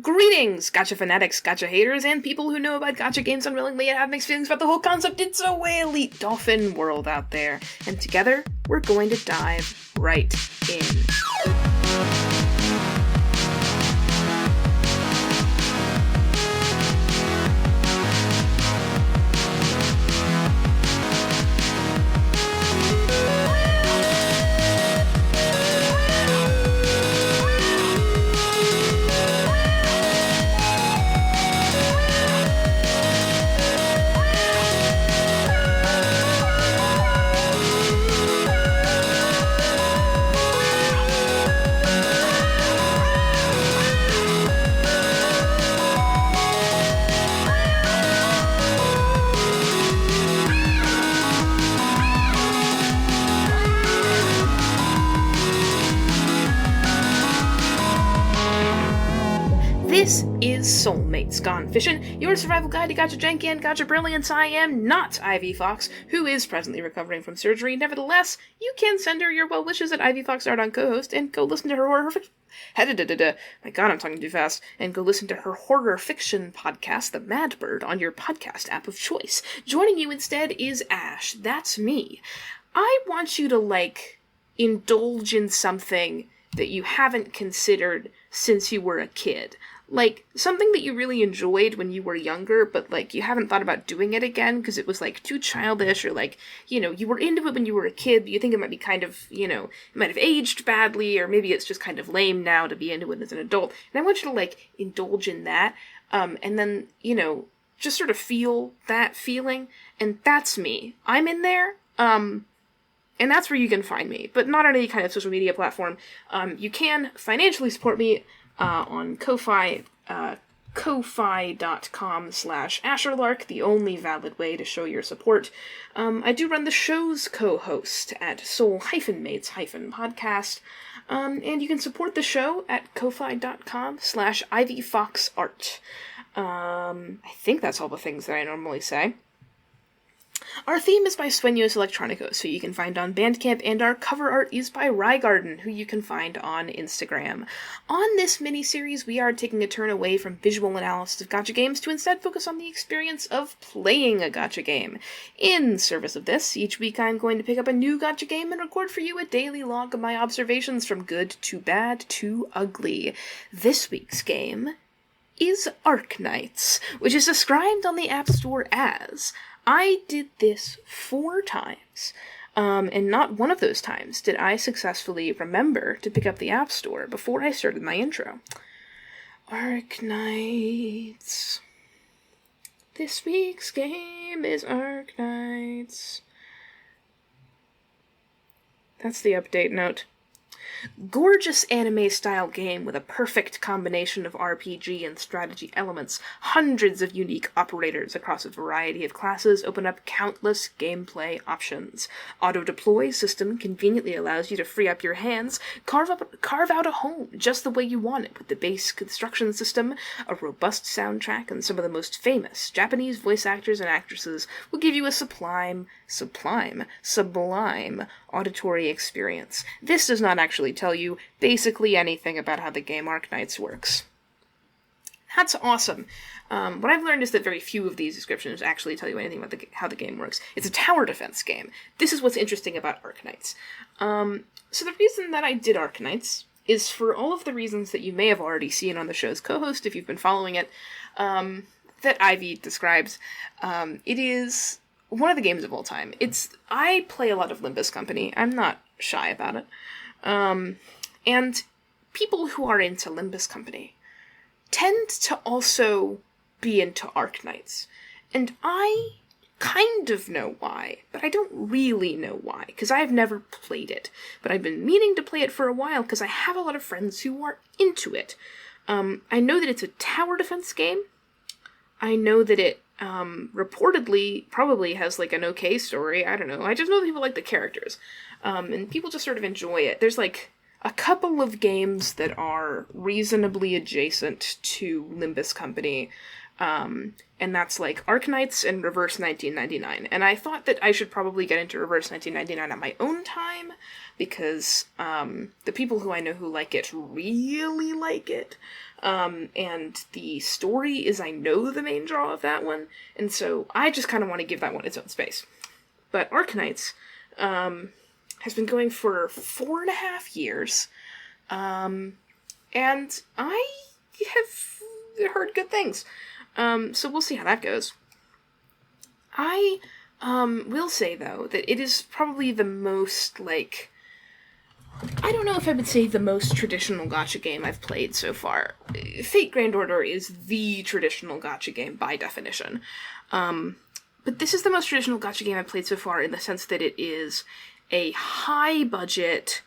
Greetings, gacha fanatics, gacha haters, and people who know about gacha games unwillingly and have mixed feelings about the whole concept. It's a way elite dolphin world out there, and together, we're going to dive right in. This is Soulmates Gone Fishin', your survival guide to gacha jank and gacha brilliance. I am not Ivy Fox, who is presently recovering from surgery. Nevertheless, you can send her your well wishes at IvyFoxArt on co-host and go listen to her horror fiction. My god, I'm talking too fast. And go listen to her horror fiction podcast, The Mad Bird, on your podcast app of choice. Joining you instead is Ash. That's me. I want you to, indulge in something that you haven't considered since you were a kid. Something that you really enjoyed when you were younger, but, you haven't thought about doing it again because it was, too childish, or, you were into it when you were a kid, but you think it might be kind of, it might have aged badly, or maybe it's just kind of lame now to be into it as an adult. And I want you to, indulge in that, and then, just sort of feel that feeling, and that's me. I'm in there, and that's where you can find me, but not on any kind of social media platform. You can financially support me on Ko-Fi, ko-fi.com/Asherlark, the only valid way to show your support. I do run the show's co-host at Soul-Mates-Podcast, and you can support the show at ko-fi.com/IvyFoxArt. I think that's all the things that I normally say. Our theme is by Sueños Electrónicos, who you can find on Bandcamp, and our cover art is by Rygarden, who you can find on Instagram. On this mini-series, we are taking a turn away from visual analysis of gacha games to instead focus on the experience of playing a gacha game. In service of this, each week I'm going to pick up a new gacha game and record for you a daily log of my observations from good to bad to ugly. This week's game is Arknights, which is described on the App Store as... I did this 4 times, and not one of those times did I successfully remember to pick up the App Store before I started my intro. Arknights. This week's game is Arknights. That's the update note. Gorgeous anime-style game with a perfect combination of RPG and strategy elements. Hundreds of unique operators across a variety of classes open up countless gameplay options. Auto-deploy system conveniently allows you to free up your hands, carve out a home just the way you want it with the base construction system. A robust soundtrack and some of the most famous Japanese voice actors and actresses will give you a sublime auditory experience. This does not actually tell you basically anything about how the game Arknights works. That's awesome. What I've learned is that very few of these descriptions actually tell you anything about how the game works. It's a tower defense game. This is what's interesting about Arknights. So the reason that I did Arknights is for all of the reasons that you may have already seen on the show's co-host if you've been following it, that Ivy describes. It is one of the games of all time. I play a lot of Limbus Company. I'm not shy about it. And people who are into Limbus Company tend to also be into Arknights. And I kind of know why, but I don't really know why, because I've never played it. But I've been meaning to play it for a while, because I have a lot of friends who are into it. I know that it's a tower defense game. I know that it reportedly probably has an okay story. I don't know. I just know that people like the characters. And people just sort of enjoy it. There's a couple of games that are reasonably adjacent to Limbus Company. And that's like Arknights and Reverse 1999. And I thought that I should probably get into Reverse 1999 at my own time, because the people who I know who like it really like it. And the story is, I know, the main draw of that one, and so I just kind of want to give that one its own space. But Arknights has been going for 4.5 years, and I have heard good things. So we'll see how that goes. I will say, though, that it is probably the most, like, I don't know if I would say the most traditional gacha game I've played so far. Fate Grand Order is the traditional gacha game by definition. But this is the most traditional gacha game I've played so far, in the sense that it is a high-budget,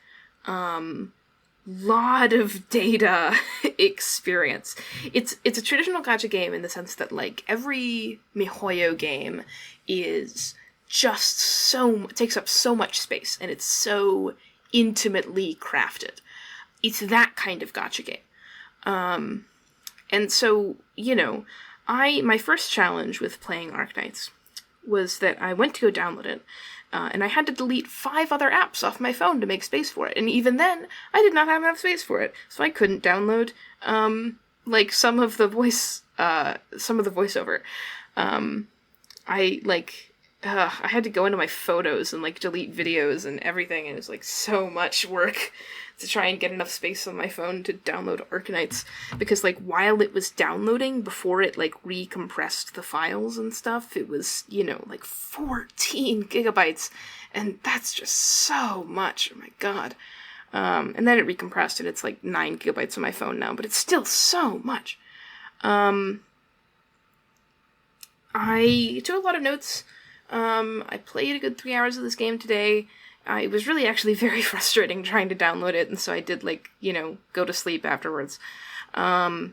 lot of data experience. It's a traditional gacha game in the sense that, like, every MiHoYo game is just takes up so much space, and it's so intimately crafted. It's that kind of gacha game. And so, you know, my first challenge with playing Arknights was that I went to go download it, and I had to delete 5 other apps off my phone to make space for it. And even then, I did not have enough space for it, so I couldn't download, like, some of the voiceover. I had to go into my photos and, like, delete videos and everything, and it was, like, so much work to try and get enough space on my phone to download Arknights, because, like, while it was downloading, before it, like, recompressed the files and stuff, it was, you know, like, 14 gigabytes, and that's just so much, oh my god. And then it recompressed, and it's, like, 9 gigabytes on my phone now, but it's still so much. I took a lot of notes. I played a good 3 hours of this game today. It was really actually very frustrating trying to download it, and so I did, like, you know, go to sleep afterwards. I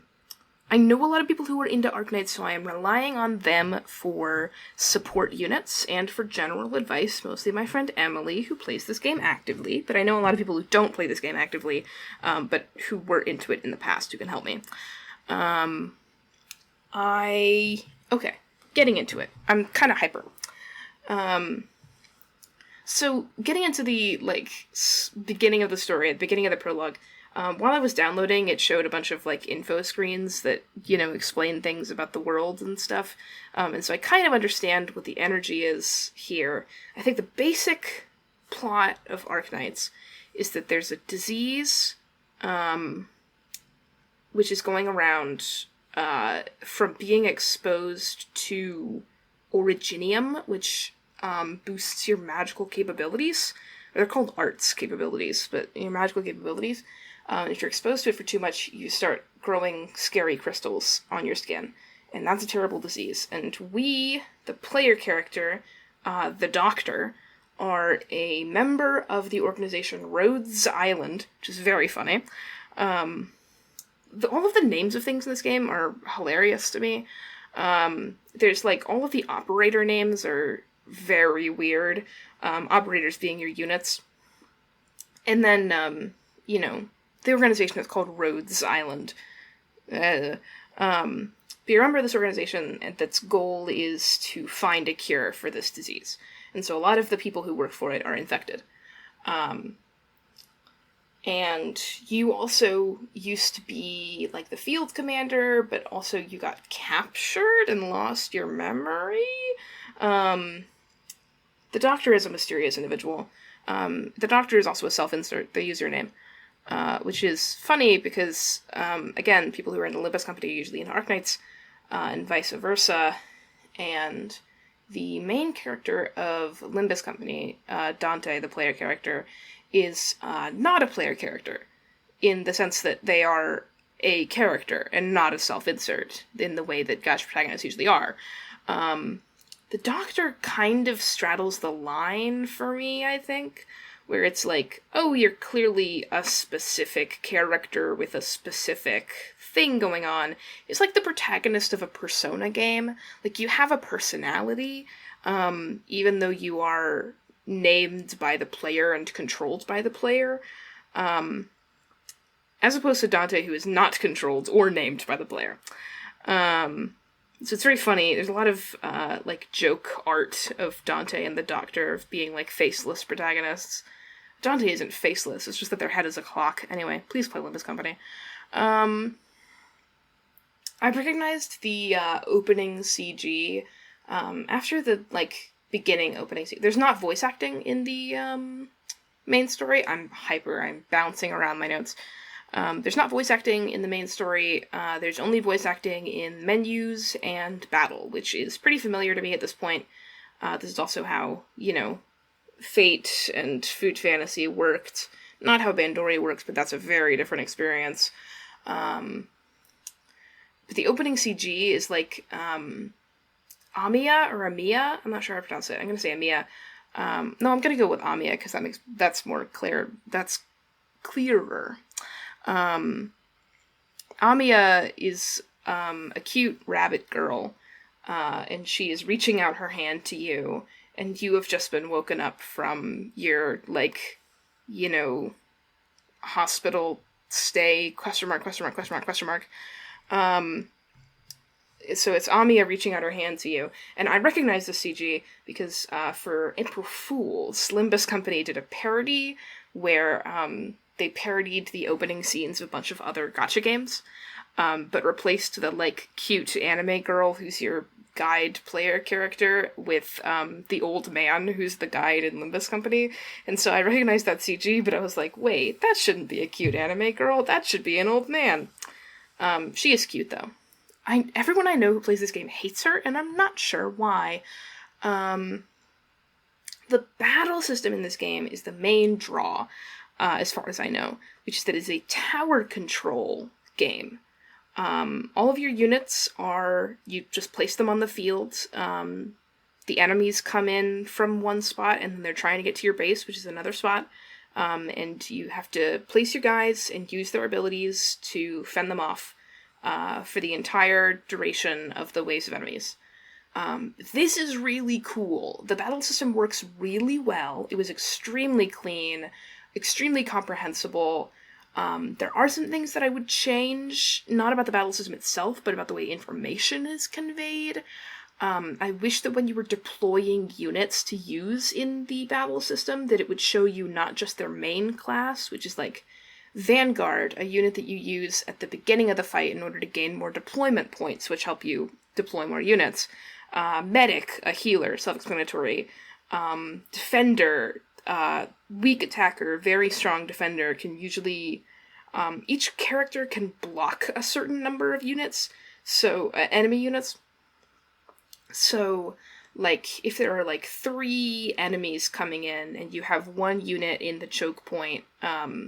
know a lot of people who are into Arknights, so I am relying on them for support units and for general advice, mostly my friend Emily, who plays this game actively, but I know a lot of people who don't play this game actively, but who were into it in the past, who can help me. Okay, getting into it. I'm kind of hyper. So getting into the, like, beginning of the story, at the beginning of the prologue, while I was downloading, it showed a bunch of, like, info screens that, you know, explain things about the world and stuff, and so I kind of understand what the energy is here. I think the basic plot of Arknights is that there's a disease, which is going around, from being exposed to originium, which boosts your magical capabilities. They're called arts capabilities, but your magical capabilities. If you're exposed to it for too much, you start growing scary crystals on your skin, and that's a terrible disease. And we, the player character, the Doctor, are a member of the organization Rhodes Island, which is very funny. All of the names of things in this game are hilarious to me. There's, like, all of the operator names are very weird. Operators being your units. And then, you know, the organization is called Rhodes Island. But you're a member of this organization, and its goal is to find a cure for this disease. And so a lot of the people who work for it are infected. And you also used to be, like, the field commander, but also you got captured and lost your memory. The Doctor is a mysterious individual. The Doctor is also a self-insert, the username, which is funny because, again, people who are in the Limbus Company are usually in Arknights, and vice versa, and the main character of Limbus Company, Dante, the player character, is not a player character, in the sense that they are a character and not a self-insert, in the way that gacha protagonists usually are. The Doctor kind of straddles the line for me, I think, where it's like, oh, you're clearly a specific character with a specific thing going on. It's like the protagonist of a Persona game. Like, you have a personality, even though you are named by the player and controlled by the player, as opposed to Dante, who is not controlled or named by the player. So it's very funny. There's a lot of, joke art of Dante and the Doctor of being, faceless protagonists. Dante isn't faceless, it's just that their head is a clock. Anyway, please play Limbus Company. I've recognized the, opening CG, after the, beginning opening CG. There's not voice acting in the, main story. I'm bouncing around my notes. There's not voice acting in the main story. There's only voice acting in menus and battle, which is pretty familiar to me at this point. This is also how, Fate and Food Fantasy worked. Not how Bandori works, but that's a very different experience. But the opening CG is Amiya or Amiya. I'm not sure how to pronounce it. I'm going to say Amiya. No, I'm going to go with Amiya because that's more clear. That's clearer. Amiya is a cute rabbit girl, and she is reaching out her hand to you, and you have just been woken up from your, hospital stay, question mark. So it's Amiya reaching out her hand to you, and I recognize the CG because for April Fools, Limbus Company did a parody where they parodied the opening scenes of a bunch of other gacha games, but replaced the, cute anime girl who's your guide player character with the old man who's the guide in Limbus Company. And so I recognized that CG, but I was like, wait, that shouldn't be a cute anime girl. That should be an old man. She is cute, though. Everyone I know who plays this game hates her, and I'm not sure why. The battle system in this game is the main draw, as far as I know, which is that it's a tower control game. All of your units you just place them on the field. The enemies come in from one spot, and then they're trying to get to your base, which is another spot. And you have to place your guys and use their abilities to fend them off for the entire duration of the waves of enemies. This is really cool. The battle system works really well. It was extremely clean, extremely comprehensible. There are some things that I would change, not about the battle system itself, but about the way information is conveyed. I wish that when you were deploying units to use in the battle system, that it would show you not just their main class, which is Vanguard, a unit that you use at the beginning of the fight in order to gain more deployment points, which help you deploy more units. Medic, a healer, self-explanatory. Defender, weak attacker, very strong defender, can usually... each character can block a certain number of units, so, enemy units. So, if there are, 3 enemies coming in, and you have 1 unit in the choke point,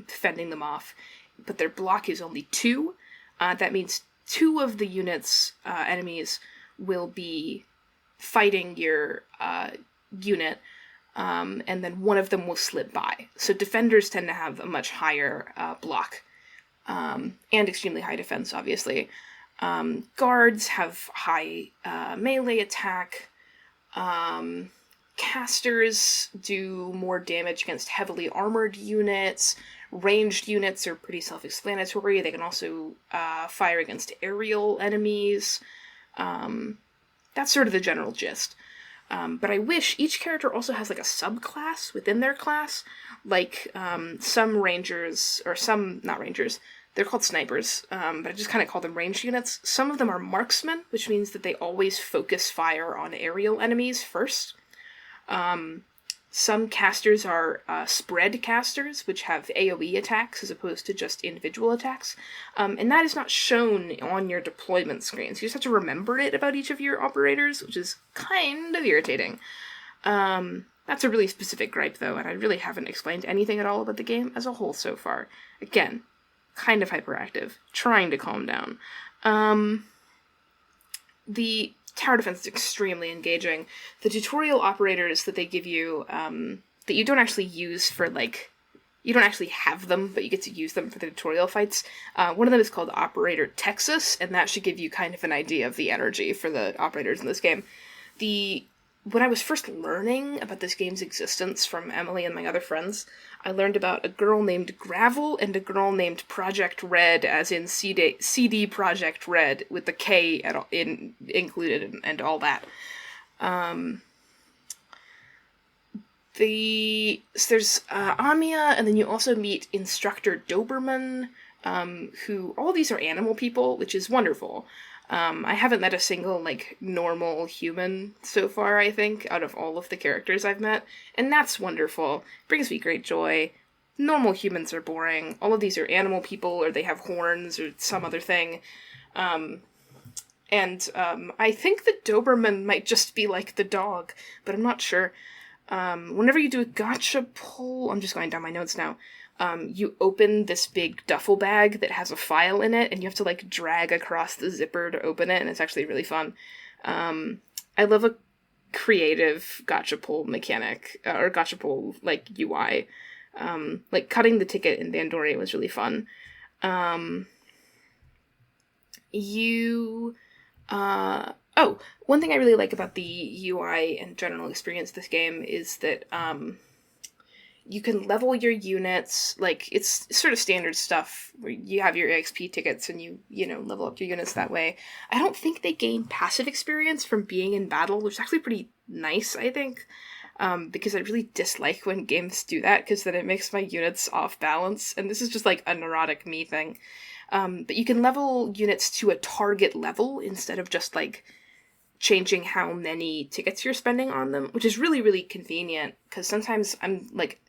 fending them off, but their block is only 2, that means 2 of the units, enemies, will be fighting your, unit, and then 1 of them will slip by. So defenders tend to have a much higher, block, and extremely high defense, obviously. Guards have high, melee attack. Casters do more damage against heavily armored units. Ranged units are pretty self-explanatory. They can also fire against aerial enemies. That's sort of the general gist. But I wish each character also has a subclass within their class. Some rangers, or some, not rangers, they're called snipers, but I just kind of call them ranged units. Some of them are marksmen, which means that they always focus fire on aerial enemies first. Some casters are spread casters, which have AoE attacks as opposed to just individual attacks. And that is not shown on your deployment screen, so you just have to remember it about each of your operators, which is kind of irritating. That's a really specific gripe, though, and I really haven't explained anything at all about the game as a whole so far. Again, kind of hyperactive, trying to calm down. The tower defense is extremely engaging. The tutorial operators that they give you, that you don't actually use for, you don't actually have them, but you get to use them for the tutorial fights. One of them is called Operator Texas, and that should give you kind of an idea of the energy for the operators in this game. The when I was first learning about this game's existence from Emily and my other friends, I learned about a girl named Gravel and a girl named Project Red, as in CD Project Red, with the K included and all that. There's Amia, and then you also meet Instructor Doberman, who, all these are animal people, which is wonderful. I haven't met a single, like, normal human so far, I think, out of all of the characters I've met, and that's wonderful. Brings me great joy. Normal humans are boring. All of these are animal people, or they have horns, or some other thing. I think the Doberman might just be like the dog, but I'm not sure. Whenever you do a gotcha pull, I'm just going down my notes now, you open this big duffel bag that has a file in it, and you have to, like, drag across the zipper to open it, and it's actually really fun. I love a creative gotcha pull mechanic, or gotcha pull, like, UI. Like, cutting the ticket in Bandori was really fun. One thing I really like about the UI and general experience of this game is that, you can level your units, like, it's sort of standard stuff, where you have your EXP tickets and you level up your units that way. I don't think they gain passive experience from being in battle, which is actually pretty nice, I think, because I really dislike when games do that, because then it makes my units off balance, and this is just, like, a neurotic me thing. But you can level units to a target level instead of just, like, changing how many tickets you're spending on them, which is really, really convenient, because sometimes I'm, like,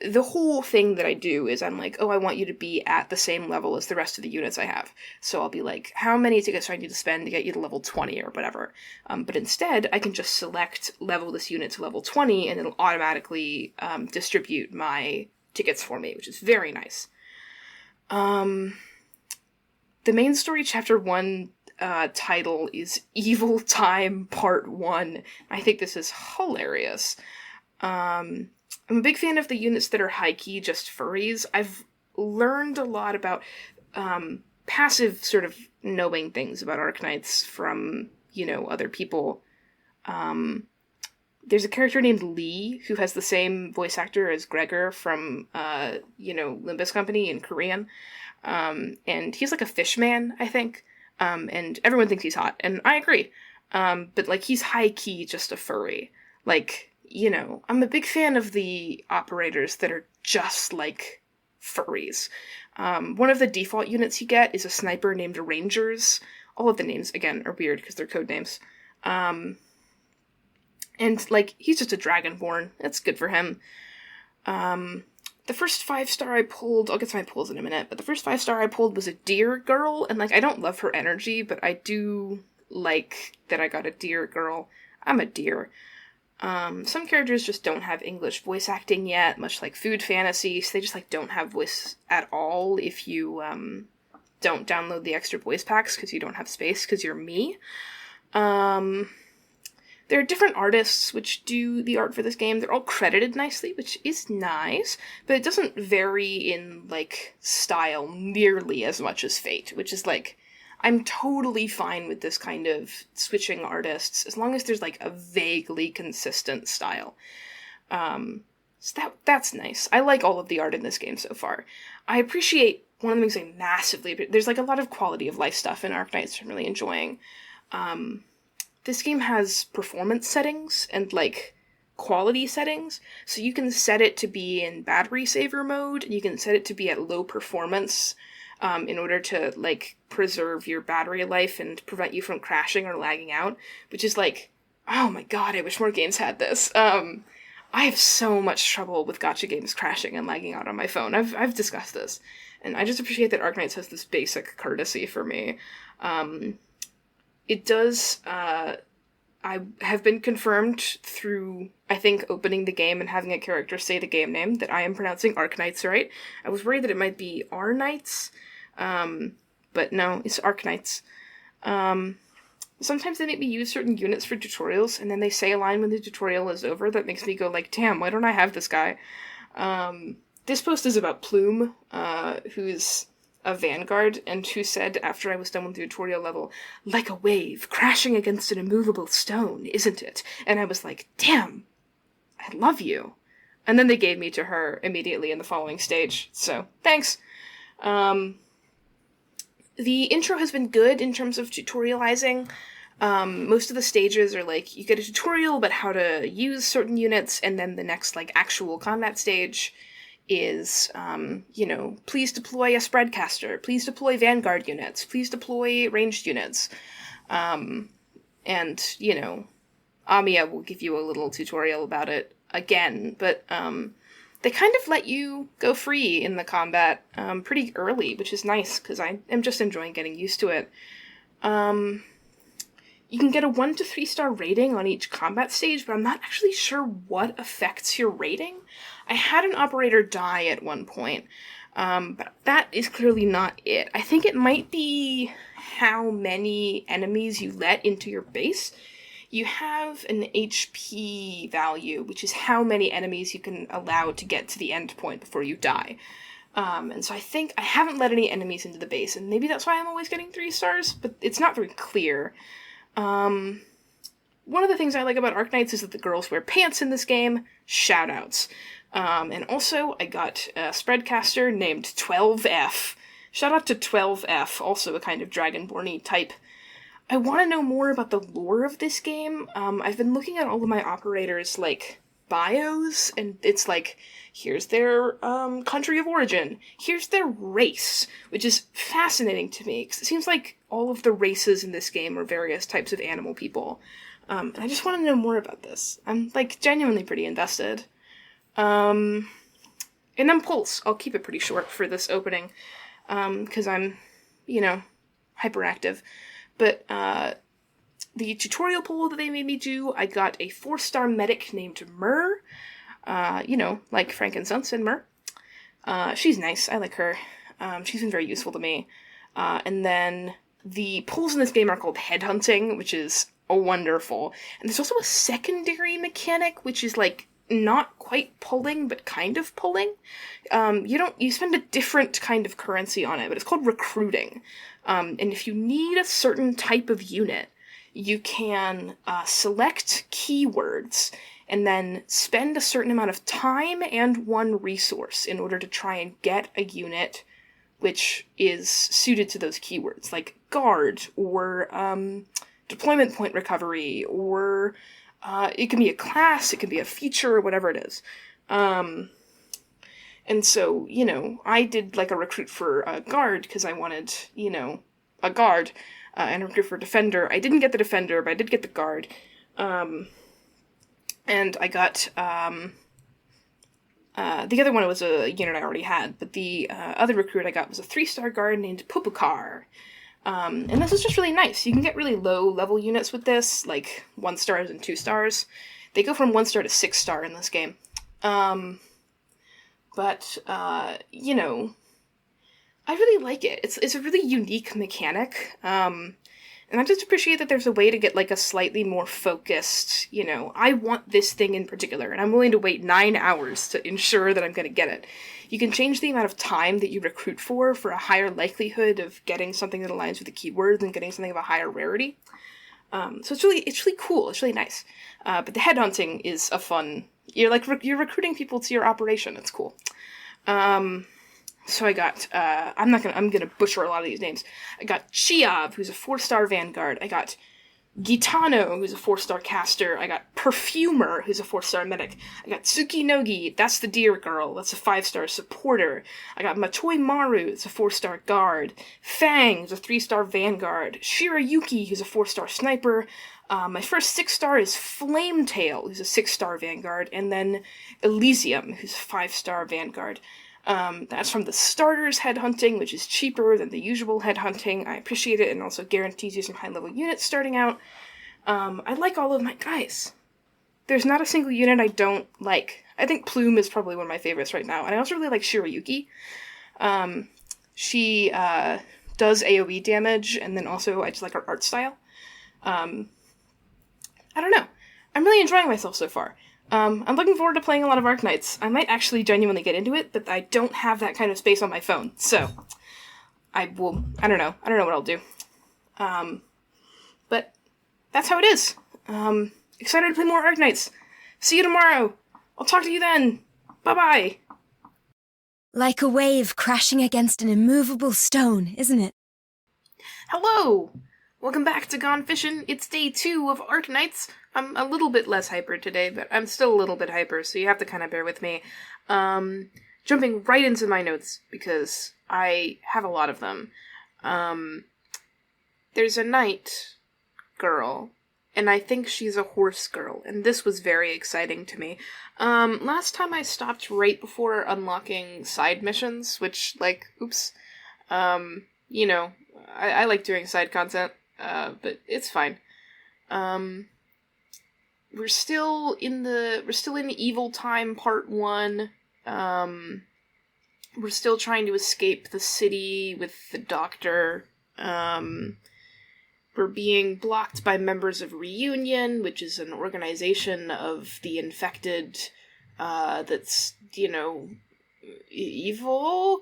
the whole thing that I do is I'm like, oh, I want you to be at the same level as the rest of the units I have. So I'll be like, how many tickets do I need to spend to get you to level 20 or whatever? But instead, I can just select level this unit to level 20, and it'll automatically distribute my tickets for me, which is very nice. The main story chapter 1 title is Evil Time Part 1. I think this is hilarious. I'm a big fan of the units that are high-key, just furries. I've learned a lot about passive sort of knowing things about Arknights from, other people. There's a character named Lee who has the same voice actor as Gregor from, Limbus Company in Korean. And he's like a fish man, I think. And everyone thinks he's hot, and I agree. But, like, he's high-key just a furry. Like, I'm a big fan of the operators that are just like furries. One of the default units you get is a sniper named Rangers. All of the names, again, are weird because they're code names. And, like, he's just a dragonborn. That's good for him. The first 5-star I pulled, I'll get to my pulls in a minute, but the first 5-star I pulled was a deer girl, and, like, I don't love her energy, but I do like that I got a deer girl. I'm a deer. Some characters just don't have English voice acting yet, much like Food Fantasy, so they just, like, don't have voice at all if you, don't download the extra voice packs, because you don't have space, because you're me. There are different artists which do the art for this game. They're all credited nicely, which is nice, but it doesn't vary in, like, style nearly as much as Fate, which is, like, I'm totally fine with this kind of switching artists, as long as there's, like, a vaguely consistent style. So that's nice. I like all of the art in this game so far. I appreciate, one of the things I massively, there's, like, a lot of quality of life stuff in Arknights I'm really enjoying. This game has performance settings and, like, quality settings, so you can set it to be in battery saver mode, and you can set it to be at low performance, in order to, like, preserve your battery life and prevent you from crashing or lagging out, which is, like, oh my god, I wish more games had this. I have so much trouble with gacha games crashing and lagging out on my phone. I've discussed this, and I just appreciate that Arknights has this basic courtesy for me. It does, I have been confirmed through, I think, opening the game and having a character say the game name that I am pronouncing Arknights right. I was worried that it might be Arknights, but no, it's Arknights. Sometimes they make me use certain units for tutorials, and then they say a line when the tutorial is over that makes me go like, damn, why don't I have this guy? This post is about Plume, who's a Vanguard, and who said, after I was done with the tutorial level, "Like a wave crashing against an immovable stone, isn't it?" And I was like, damn, I love you. And then they gave me to her immediately in the following stage, so thanks. The intro has been good in terms of tutorializing. Most of the stages are like, you get a tutorial about how to use certain units, and then the next, like, actual combat stage is, please deploy a spreadcaster, please deploy Vanguard units, please deploy ranged units. And, Amiya will give you a little tutorial about it again, but, they kind of let you go free in the combat, pretty early, which is nice, because I am just enjoying getting used to it. You can get a 1 to 3 star rating on each combat stage, but I'm not actually sure what affects your rating. I had an operator die at one point, but that is clearly not it. I think it might be how many enemies you let into your base. You have an HP value, which is how many enemies you can allow to get to the end point before you die. And so I think I haven't let any enemies into the base, and maybe that's why I'm always getting 3 stars, but it's not very clear. One of the things I like about Arknights is that the girls wear pants in this game. Shoutouts. And also, I got a spreadcaster named 12F. Shout out to 12F, also a kind of Dragonborn-y type. I want to know more about the lore of this game. I've been looking at all of my operators, like, bios, and it's like, here's their, country of origin, here's their race, which is fascinating to me, because it seems like all of the races in this game are various types of animal people. And I just want to know more about this. I'm, like, genuinely pretty invested. And then Pulse. I'll keep it pretty short for this opening, because I'm, hyperactive. But, the tutorial poll that they made me do, I got a 4-star medic named Myrrh. Like frankincense and myrrh. She's nice. I like her. She's been very useful to me. And then the pulls in this game are called headhunting, which is wonderful. And there's also a secondary mechanic, which is, like, not quite pulling, but kind of pulling. You spend a different kind of currency on it, but it's called recruiting. And if you need a certain type of unit, you can select keywords and then spend a certain amount of time and 1 resource in order to try and get a unit which is suited to those keywords, like guard, or deployment point recovery, or it can be a class, it can be a feature, whatever it is. And so, I did, like, a recruit for a guard, because I wanted, a guard, and a recruit for a defender. I didn't get the defender, but I did get the guard. And I got, the other one was a unit I already had, but the other recruit I got was a 3-star guard named Pupukar. And this is just really nice. You can get really low-level units with this, like 1 stars and 2 stars. They go from 1 star to 6 star in this game. But I really like it. It's a really unique mechanic. And I just appreciate that there's a way to get, like, a slightly more focused, I want this thing in particular, and I'm willing to wait 9 hours to ensure that I'm going to get it. You can change the amount of time that you recruit for a higher likelihood of getting something that aligns with the keyword than getting something of a higher rarity. So it's really cool. It's really nice. But the headhunting is a fun, you're recruiting people to your operation. It's cool. So I got, I'm gonna butcher a lot of these names. I got Chiab, who's a 4-star Vanguard. I got Gitano, who's a 4-star caster. I got Perfumer, who's a 4-star medic. I got Tsukinogi, that's the deer girl. That's a 5-star supporter. I got Matoi Maru, it's a 4-star guard. Fang, who's a 3-star Vanguard. Shirayuki, who's a 4-star sniper. My first 6-star is Flametail, who's a 6-star Vanguard. And then Elysium, who's a 5-star Vanguard. That's from the starters headhunting, which is cheaper than the usual headhunting. I appreciate it, and also guarantees you some high-level units starting out. I like all of my guys. There's not a single unit I don't like. I think Plume is probably one of my favorites right now, and I also really like Shirayuki. She does AoE damage, and then also I just like her art style. I don't know. I'm really enjoying myself so far. I'm looking forward to playing a lot of Arknights. I might actually genuinely get into it, but I don't have that kind of space on my phone. So, I don't know what I'll do. But that's how it is. Excited to play more Arknights. See you tomorrow. I'll talk to you then. Bye-bye. Like a wave crashing against an immovable stone, isn't it? Hello! Welcome back to Gone Fishin'. It's day 2 of Arknights. I'm a little bit less hyper today, but I'm still a little bit hyper, so you have to kind of bear with me. Jumping right into my notes, because I have a lot of them. There's a knight girl, and I think she's a horse girl, and this was very exciting to me. Last time I stopped right before unlocking side missions, which, oops. You know, I like doing side content, but it's fine. We're still in Evil Time Part 1. We're still trying to escape the city with the doctor. We're being blocked by members of Reunion, which is an organization of the infected, that's, evil, ?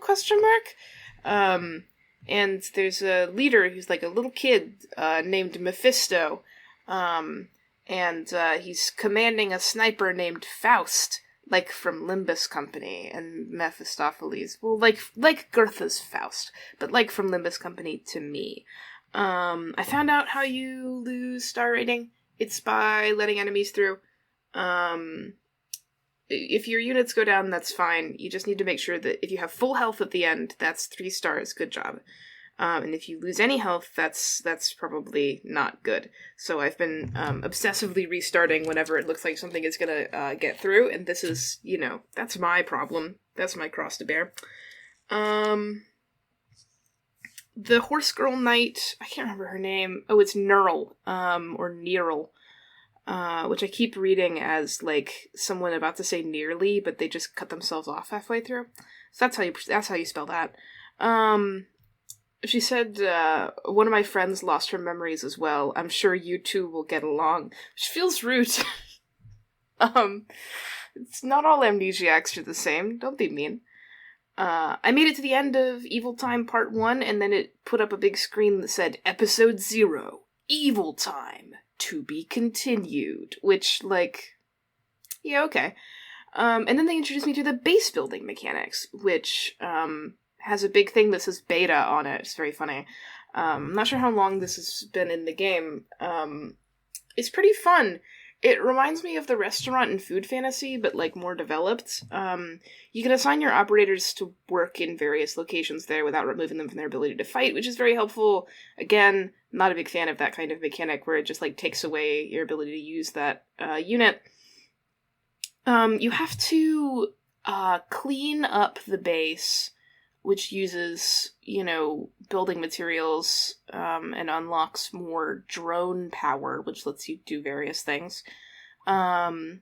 And there's a leader who's like a little kid, named Mephisto, and he's commanding a sniper named Faust, like from Limbus Company, and Mephistopheles, well, like Goethe's Faust, but like from Limbus Company to me. I found out how you lose star rating. It's by letting enemies through. If your units go down, that's fine. You just need to make sure that if you have full health at the end, that's 3 stars. Good job. And if you lose any health, that's probably not good. So I've been obsessively restarting whenever it looks like something is gonna get through, and this is, that's my problem. That's my cross to bear. The horse girl knight, I can't remember her name. Oh, it's Neural, or Neural, which I keep reading as, someone about to say nearly, but they just cut themselves off halfway through. So that's how you spell that. She said, one of my friends lost her memories as well. I'm sure you two will get along. Which feels rude. It's not all amnesiacs are the same. Don't be mean. I made it to the end of Evil Time Part 1, and then it put up a big screen that said, Episode 0, Evil Time, to be continued. Which, yeah, okay. And then they introduced me to the base building mechanics, which, has a big thing that says beta on it. It's very funny. I'm not sure how long this has been in the game. It's pretty fun. It reminds me of the restaurant and food fantasy, but, more developed. You can assign your operators to work in various locations there without removing them from their ability to fight, which is very helpful. Again, not a big fan of that kind of mechanic where it just, takes away your ability to use that unit. You have to clean up the base, which uses, building materials, and unlocks more drone power, which lets you do various things. And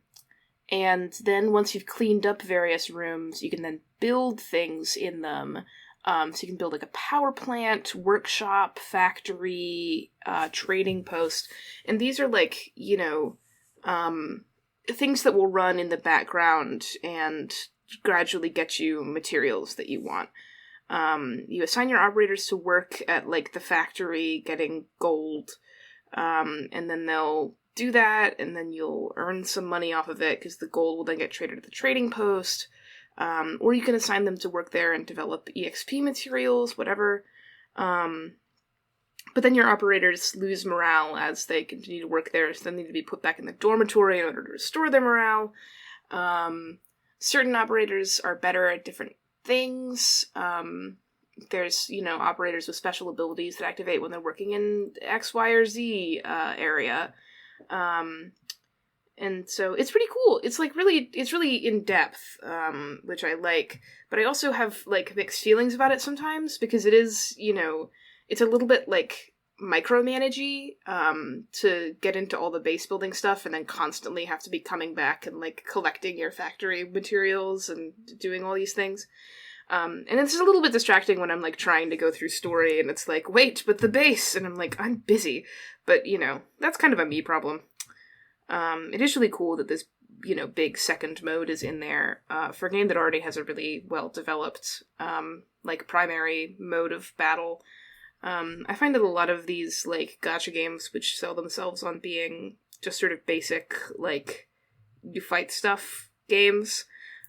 then once you've cleaned up various rooms, you can then build things in them. So you can build, a power plant, workshop, factory, trading post. And these are, things that will run in the background and gradually get you materials that you want. You assign your operators to work at, the factory, getting gold, and then they'll do that, and then you'll earn some money off of it, because the gold will then get traded at the trading post, or you can assign them to work there and develop EXP materials, whatever, but then your operators lose morale as they continue to work there, so they need to be put back in the dormitory in order to restore their morale. Certain operators are better at different things. There's, operators with special abilities that activate when they're working in X, Y, or Z area. And so it's pretty cool. It's really in depth, which I like. But I also have mixed feelings about it sometimes, because it is, it's a little bit micromanagey, to get into all the base building stuff and then constantly have to be coming back and collecting your factory materials and doing all these things. And it's a little bit distracting when I'm trying to go through story and it's wait, but the base, and I'm I'm busy. But that's kind of a me problem. It is really cool that this big second mode is in there, for a game that already has a really well-developed, primary mode of battle. I find that a lot of these, gacha games, which sell themselves on being just sort of basic, you fight stuff games,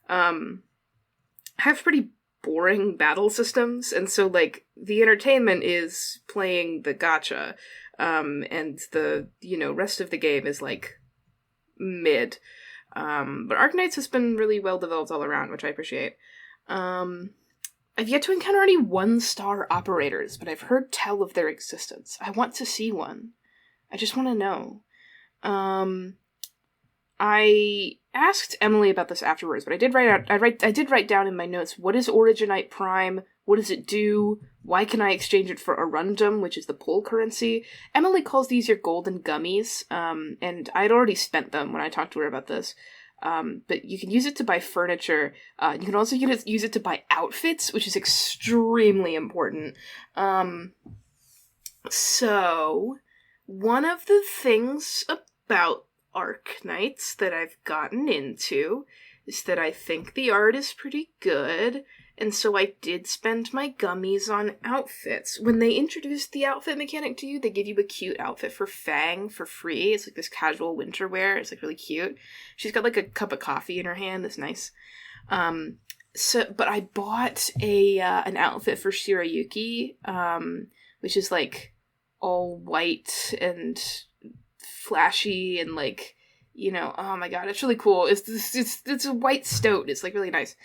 have pretty boring battle systems, and so, the entertainment is playing the gacha, and the, rest of the game is, mid. But Arknights has been really well developed all around, which I appreciate. I've yet to encounter any 1-star operators, but I've heard tell of their existence. I want to see one. I just want to know. I asked Emily about this afterwards, but I did write down in my notes, what is Originite Prime? What does it do? Why can I exchange it for Arundum, which is the pool currency? Emily calls these your golden gummies, and I'd already spent them when I talked to her about this. But you can use it to buy furniture. You can also use it to buy outfits, which is extremely important. So, one of the things about Arknights that I've gotten into is that I think the art is pretty good, and so I did spend my gummies on outfits. When they introduced the outfit mechanic to you, they give you a cute outfit for Fang for free. It's this casual winter wear. It's really cute. She's got a cup of coffee in her hand. That's nice. But I bought an outfit for Shirayuki, which is all white and flashy and oh my god, it's really cool. It's a white stoat. It's really nice.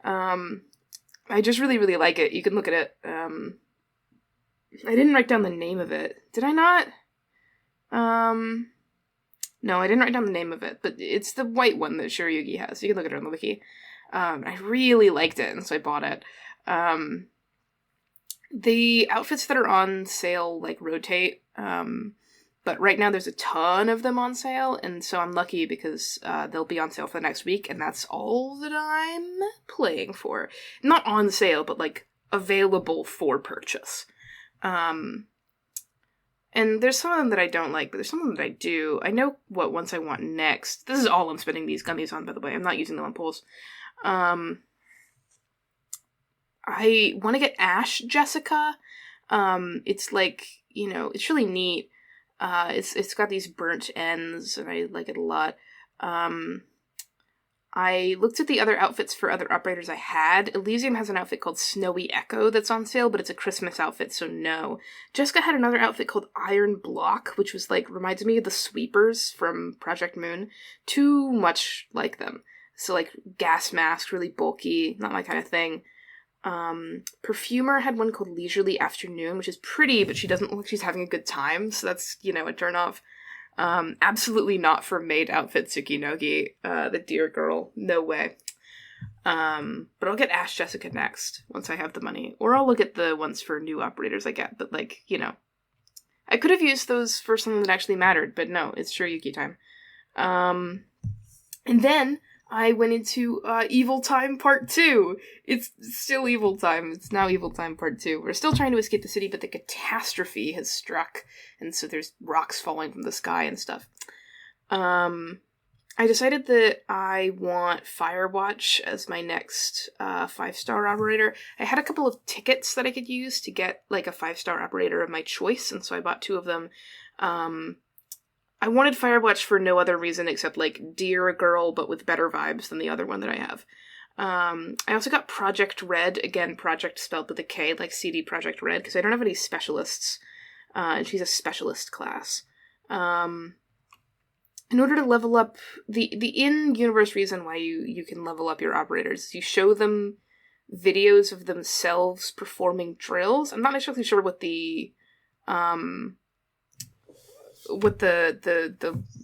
I just really, really like it. You can look at it. I didn't write down the name of it. Did I not? No, I didn't write down the name of it, but it's the white one that Shirayuki has. You can look at it on the wiki. I really liked it, and so I bought it. The outfits that are on sale, rotate, but right now there's a ton of them on sale, and so I'm lucky because they'll be on sale for the next week, and that's all that I'm playing for. Not on sale, but, available for purchase. And there's some of them that I don't like, but there's some of them that I do. I know what ones I want next. This is all I'm spending these gummies on, by the way. I'm not using them on pulls. I want to get Ash Jessica. It's it's really neat. It's got these burnt ends, and I like it a lot. I looked at the other outfits for other operators I had. Elysium has an outfit called Snowy Echo that's on sale, but it's a Christmas outfit, so no. Jessica had another outfit called Iron Block, which was reminds me of the sweepers from Project Moon. Too much like them. So gas mask, really bulky, not my kind of thing. Perfumer had one called Leisurely Afternoon, which is pretty, but she doesn't look like she's having a good time, so that's, a turn off. Absolutely not for maid outfit Tsukinogi, the dear girl, no way. But I'll get Ash Jessica next, once I have the money, or I'll look at the ones for new operators I get, but I could have used those for something that actually mattered, but no, it's Shirayuki time. And then I went into Evil Time Part 2. It's still Evil Time. It's now Evil Time Part 2. We're still trying to escape the city, but the catastrophe has struck, and so there's rocks falling from the sky and stuff. I decided that I want Firewatch as my next 5-star operator. I had a couple of tickets that I could use to get a 5-star operator of my choice, and so I bought 2 of them. I wanted Firewatch for no other reason except, Dear Girl, but with better vibes than the other one that I have. I also got Project Red, again, Project spelled with a K, CD Project Red, because I don't have any specialists, and she's a specialist class. In order to level up, the in-universe reason why you can level up your operators, you show them videos of themselves performing drills. I'm not necessarily sure what the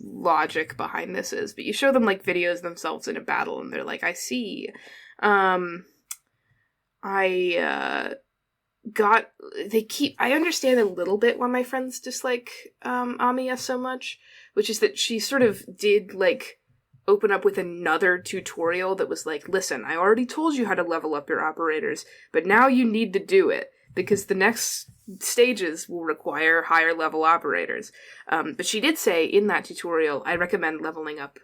logic behind this is, but you show them videos themselves in a battle, and they're I see. I understand a little bit why my friends dislike Amiya so much, which is that she sort of did open up with another tutorial that was listen, I already told you how to level up your operators, but now you need to do it, because the next stages will require higher level operators. But she did say in that tutorial, I recommend leveling up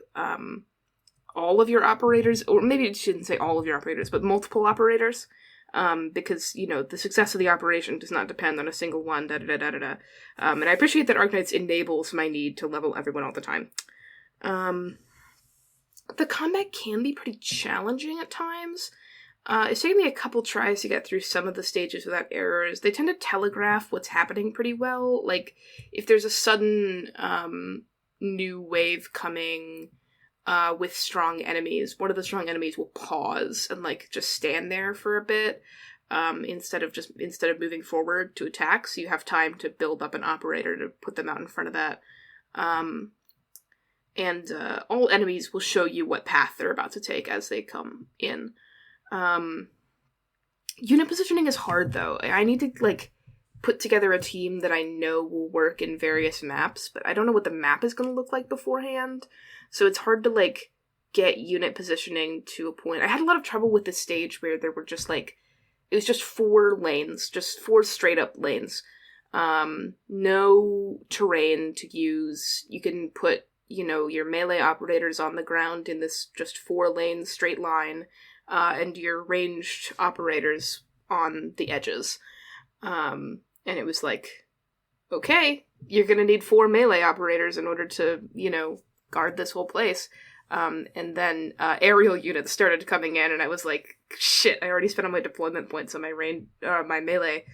all of your operators, or maybe it shouldn't say all of your operators, but multiple operators, because, you know, the success of the operation does not depend on a single one, da-da-da-da-da-da. And I appreciate that Arknights enables my need to level everyone all the time. The combat can be pretty challenging at times. It's taken me a couple tries to get through some of the stages without errors. They tend to telegraph what's happening pretty well. Like, if there's a sudden new wave coming with strong enemies, one of the strong enemies will pause and, like, just stand there for a bit instead of moving forward to attack, so you have time to build up an operator to put them out in front of that. And all enemies will show you what path they're about to take as they come in. Unit positioning is hard, though. I need to, like, put together a team that I know will work in various maps, but I don't know what the map is going to look like beforehand, so it's hard to, like, get unit positioning to a point. I had a lot of trouble with this stage where there were just, like, it was just 4 lanes, just 4 straight-up lanes. No terrain to use. You can put, you know, your melee operators on the ground in this just 4-lane straight line, and your ranged operators on the edges. And it was like, okay, you're gonna need 4 melee operators in order to, you know, guard this whole place. And then aerial units started coming in, and I was like, shit, I already spent all my deployment points on my melee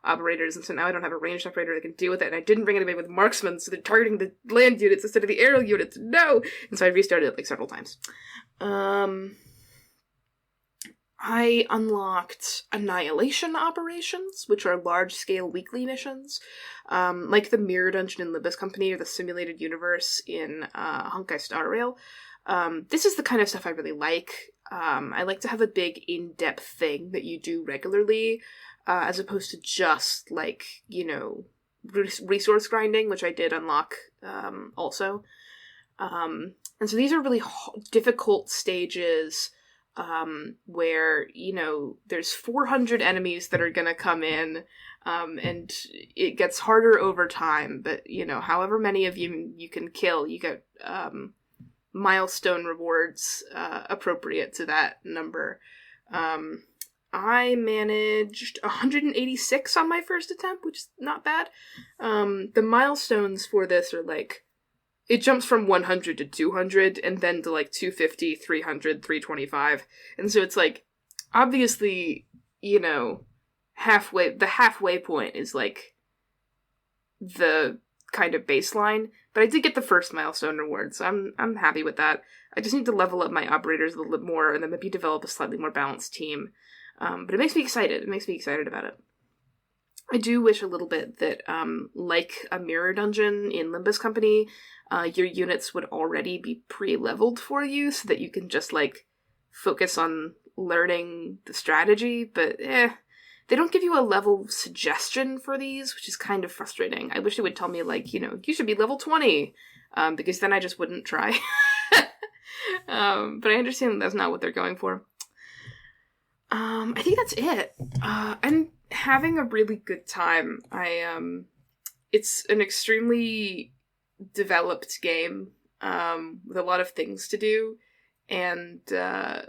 operators, and so now I don't have a ranged operator that can deal with it, and I didn't bring anybody with marksmen, so they're targeting the land units instead of the aerial units. No! And so I restarted it, like, several times. I unlocked annihilation operations, which are large-scale weekly missions, like the Mirror Dungeon in Limbus Company or the Simulated Universe in Honkai Star Rail. This is the kind of stuff I really like. I like to have a big, in-depth thing that you do regularly, as opposed to just, like, you know, resource grinding, which I did unlock also. And so these are really difficult stages where, you know, there's 400 enemies that are gonna come in, and it gets harder over time, but, you know, however many of you can kill, you get milestone rewards appropriate to that number. I managed 186 on my first attempt, which is not bad. The milestones for this are, like, it jumps from 100 to 200, and then to, like, 250, 300, 325. And so it's, like, obviously, you know, the halfway point is, like, the kind of baseline. But I did get the first milestone reward, so I'm happy with that. I just need to level up my operators a little bit more, and then maybe develop a slightly more balanced team. But it makes me excited. It makes me excited about it. I do wish a little bit that, like a Mirror Dungeon in Limbus Company, your units would already be pre-leveled for you, so that you can just, like, focus on learning the strategy, but they don't give you a level suggestion for these, which is kind of frustrating. I wish they would tell me, like, you know, you should be level 20, because then I just wouldn't try. But I understand that's not what they're going for. I think that's it. I'm having a really good time. It's an extremely developed game, with a lot of things to do, and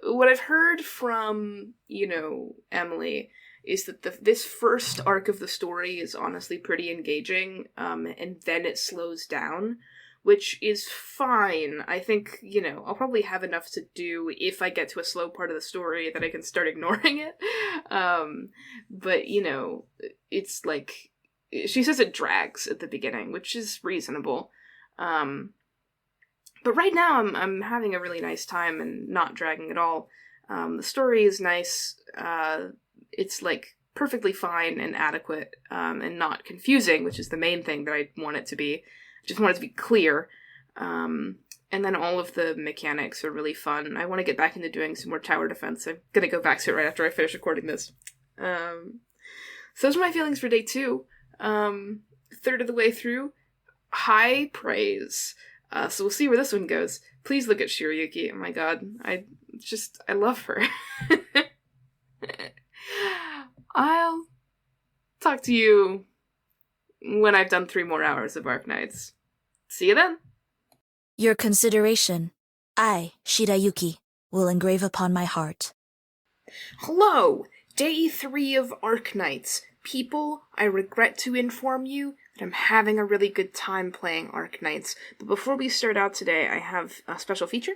what I've heard from, you know, Emily is that this first arc of the story is honestly pretty engaging, and then it slows down, which is fine. I think, you know, I'll probably have enough to do if I get to a slow part of the story that I can start ignoring it. But, you know, it's like, she says it drags at the beginning, which is reasonable. But right now I'm having a really nice time and not dragging at all. The story is nice. It's, like, perfectly fine and adequate, and not confusing, which is the main thing that I want it to be. I just want it to be clear. And then all of the mechanics are really fun. I want to get back into doing some more tower defense. I'm gonna go back to it right after I finish recording this. So those are my feelings for day 2. Third of the way through. High praise. So we'll see where this one goes. Please look at Shiryuki. Oh my god. I love her. I'll talk to you when I've done 3 more hours of Arknights. See you then! Your consideration. I, Shirayuki, will engrave upon my heart. Hello! Day 3 of Arknights. People, I regret to inform you that I'm having a really good time playing Arknights. But before we start out today, I have a special feature.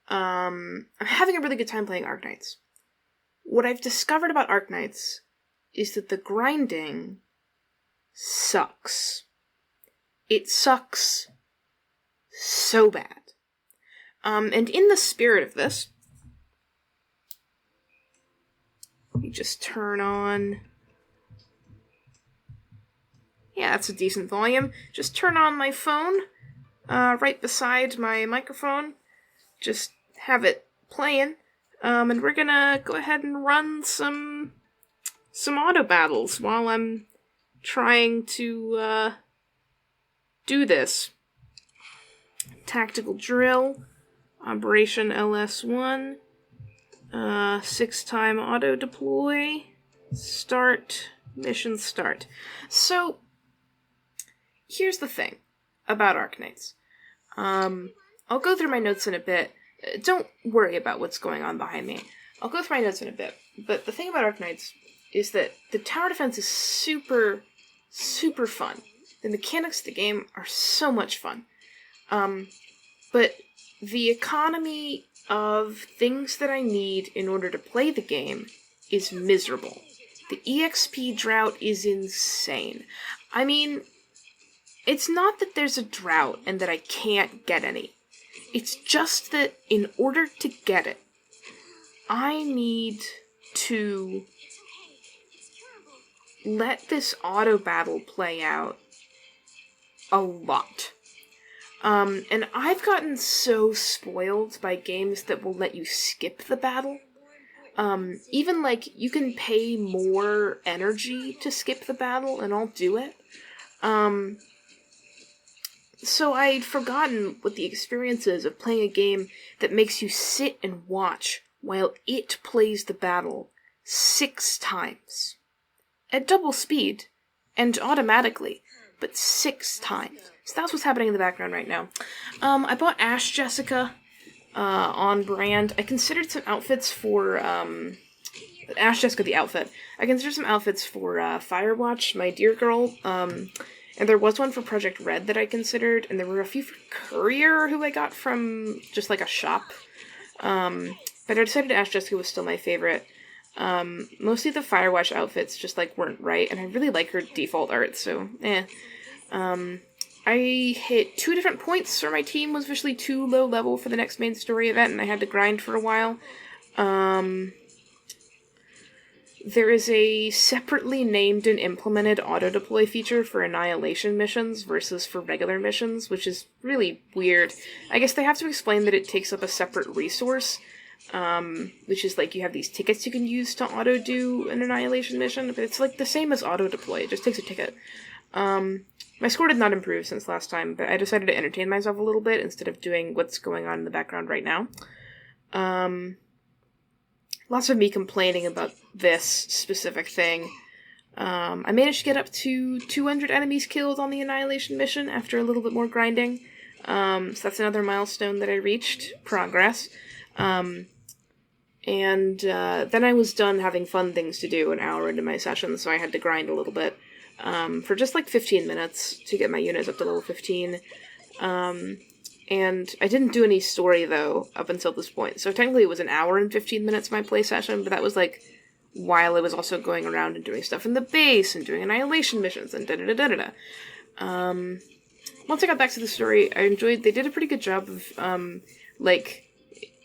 I'm having a really good time playing Arknights. What I've discovered about Arknights is that the grinding sucks. It sucks so bad. And in the spirit of this, we just turn on... Yeah, that's a decent volume. Just turn on my phone, right beside my microphone. Just have it playing. And we're gonna go ahead and run some auto battles while I'm trying to, do this. Tactical drill, Operation LS1, 6-time auto deploy, start, mission start. So, here's the thing about Arknights. I'll go through my notes in a bit. Don't worry about what's going on behind me. I'll go through my notes in a bit. But the thing about Arknights is that the tower defense is super, super fun. The mechanics of the game are so much fun. But the economy of things that I need in order to play the game is miserable. The EXP drought is insane. I mean, it's not that there's a drought and that I can't get any. It's just that in order to get it, I need to let this auto battle play out a lot. And I've gotten so spoiled by games that will let you skip the battle. Even, like, you can pay more energy to skip the battle, and I'll do it. So I'd forgotten what the experience is of playing a game that makes you sit and watch while it plays the battle 6 times. At double speed, and automatically, but 6 times. So that's what's happening in the background right now. I bought Ash Jessica on brand. I considered some outfits for Ash Jessica the outfit. I considered some outfits for Firewatch, my dear girl. And there was one for Project Red that I considered, and there were a few for Courier who I got from just like a shop. But I decided Ash Jessica was still my favorite. Mostly the Firewatch outfits just like weren't right, and I really like her default art, so I hit 2 different points where my team was officially too low level for the next main story event, and I had to grind for a while. There is a separately named and implemented auto-deploy feature for Annihilation missions versus for regular missions, which is really weird. I guess they have to explain that it takes up a separate resource, which is like you have these tickets you can use to auto-do an Annihilation mission, but it's like the same as auto-deploy, it just takes a ticket. My score did not improve since last time, but I decided to entertain myself a little bit instead of doing what's going on in the background right now. Lots of me complaining about this specific thing. I managed to get up to 200 enemies killed on the Annihilation mission after a little bit more grinding. So that's another milestone that I reached. Progress. And then I was done having fun things to do an hour into my session, so I had to grind a little bit. For just like 15 minutes to get my units up to level 15. And I didn't do any story, though, up until this point. So technically it was an hour and 15 minutes my play session, but that was, like, while I was also going around and doing stuff in the base, and doing Annihilation missions, and da-da-da-da-da-da. Once I got back to the story, I enjoyed... They did a pretty good job of, like,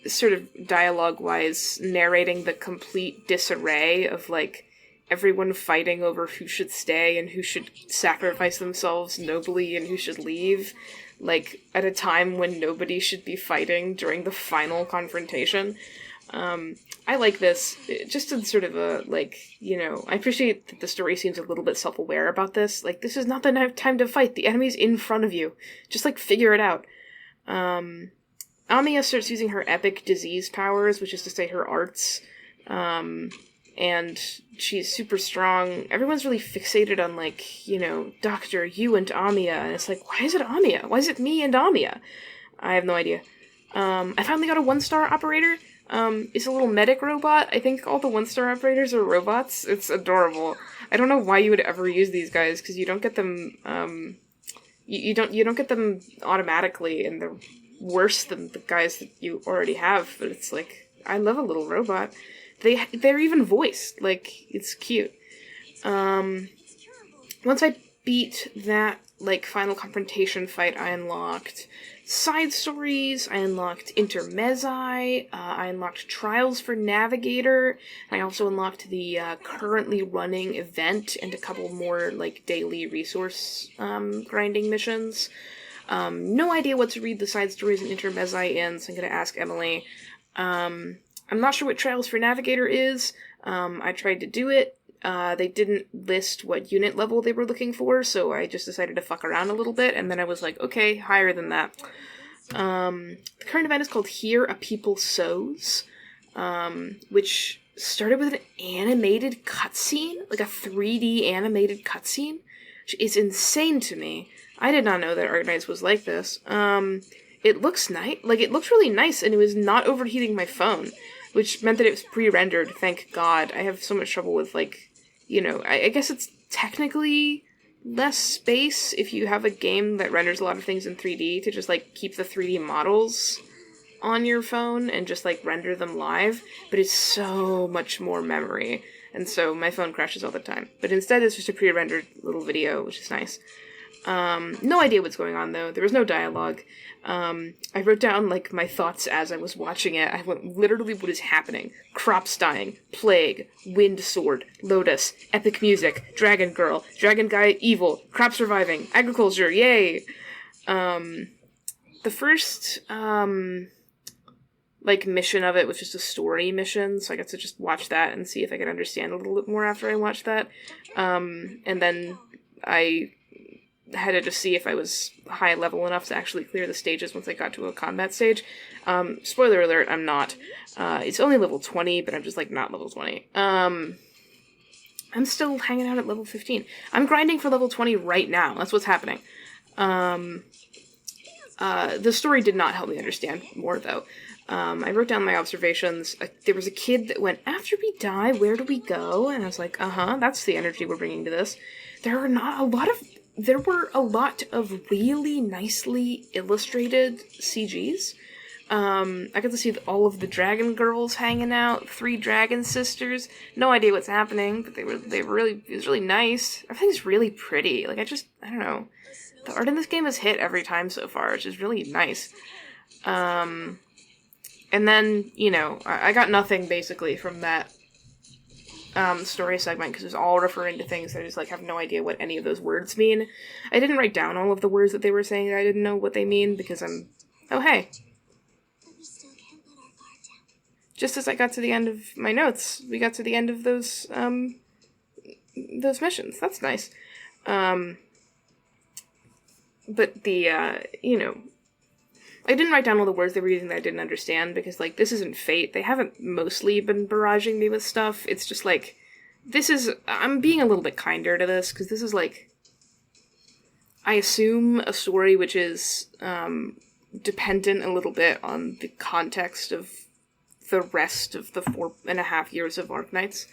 sort of dialogue-wise narrating the complete disarray of, like, everyone fighting over who should stay and who should sacrifice themselves nobly and who should leave. Like, at a time when nobody should be fighting during the final confrontation. I like this, just in sort of a, like, you know, I appreciate that the story seems a little bit self-aware about this. Like, this is not the time to fight, the enemy's in front of you. Just, like, figure it out. Amiya starts using her epic disease powers, which is to say her arts, and she's super strong. Everyone's really fixated on, like, you know, Doctor, you and Amiya, and it's like, why is it Amiya? Why is it me and Amiya? I have no idea. I finally got a 1-star operator. It's a little medic robot. I think all the 1-star operators are robots. It's adorable. I don't know why you would ever use these guys, because you don't get them, you don't get them automatically, and they're worse than the guys that you already have, but it's like, I love a little robot. They're even voiced, like, it's cute. Once I beat that, like, final confrontation fight, I unlocked side stories, I unlocked Intermezzi, I unlocked Trials for Navigator, and I also unlocked the currently running event and a couple more, like, daily resource grinding missions. No idea what to read the side stories and Intermezzi in, so I'm gonna ask Emily. I'm not sure what Trials for Navigator is. I tried to do it. They didn't list what unit level they were looking for, so I just decided to fuck around a little bit, and then I was like, okay, higher than that. The current event is called Here a People Sows, which started with an animated cutscene, like a 3D animated cutscene, which is insane to me. I did not know that Arknights was like this. It looks nice, like, it looks really nice, and it was not overheating my phone, which meant that it was pre-rendered, thank God. I have so much trouble with, like, you know, I guess it's technically less space if you have a game that renders a lot of things in 3D to just, like, keep the 3D models on your phone and just, like, render them live, but it's so much more memory, and so my phone crashes all the time. But instead it's just a pre-rendered little video, which is nice. No idea what's going on, though. There was no dialogue. I wrote down, like, my thoughts as I was watching it. I went, literally, what is happening? Crops dying, plague, wind sword, lotus, epic music, dragon girl, dragon guy evil, crops reviving, agriculture, yay! The first, like, mission of it was just a story mission, so I got to just watch that and see if I could understand a little bit more after I watched that. And then I had to just see if I was high level enough to actually clear the stages once I got to a combat stage. Spoiler alert, I'm not. It's only level 20, but I'm just, like, not level 20. I'm still hanging out at level 15. I'm grinding for level 20 right now. That's what's happening. The story did not help me understand more, though. I wrote down my observations. There was a kid that went, after we die, where do we go? And I was like, that's the energy we're bringing to this. There were a lot of really nicely illustrated CGs. I got to see all of the dragon girls hanging out, 3 dragon sisters. No idea what's happening, but it was really nice. Everything's really pretty. Like, I don't know. The art in this game has hit every time so far, which is really nice. And then, you know, I got nothing, basically, from that story segment, because it's all referring to things that I just, like, have no idea what any of those words mean. I didn't write down all of the words that they were saying. I didn't know what they mean, because oh, hey. Just as I got to the end of my notes, we got to the end of those missions. That's nice. But you know, I didn't write down all the words they were using that I didn't understand, because, like, this isn't Fate. They haven't mostly been barraging me with stuff. It's just, like, I'm being a little bit kinder to this, because this is, like, I assume a story which is, dependent a little bit on the context of the rest of the 4.5 years of Arknights.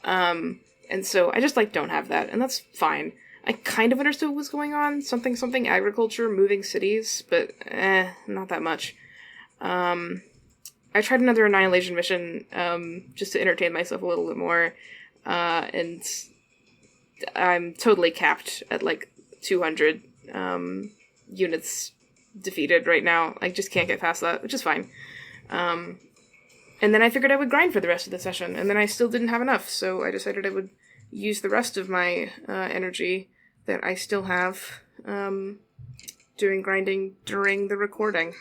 And so I just, like, don't have that, and that's fine. I kind of understood what was going on. Something agriculture, moving cities, but not that much. I tried another Annihilation mission, just to entertain myself a little bit more, and I'm totally capped at, like, 200 units defeated right now. I just can't get past that, which is fine. And then I figured I would grind for the rest of the session, and then I still didn't have enough, so I decided I would use the rest of my energy that I still have doing grinding during the recording.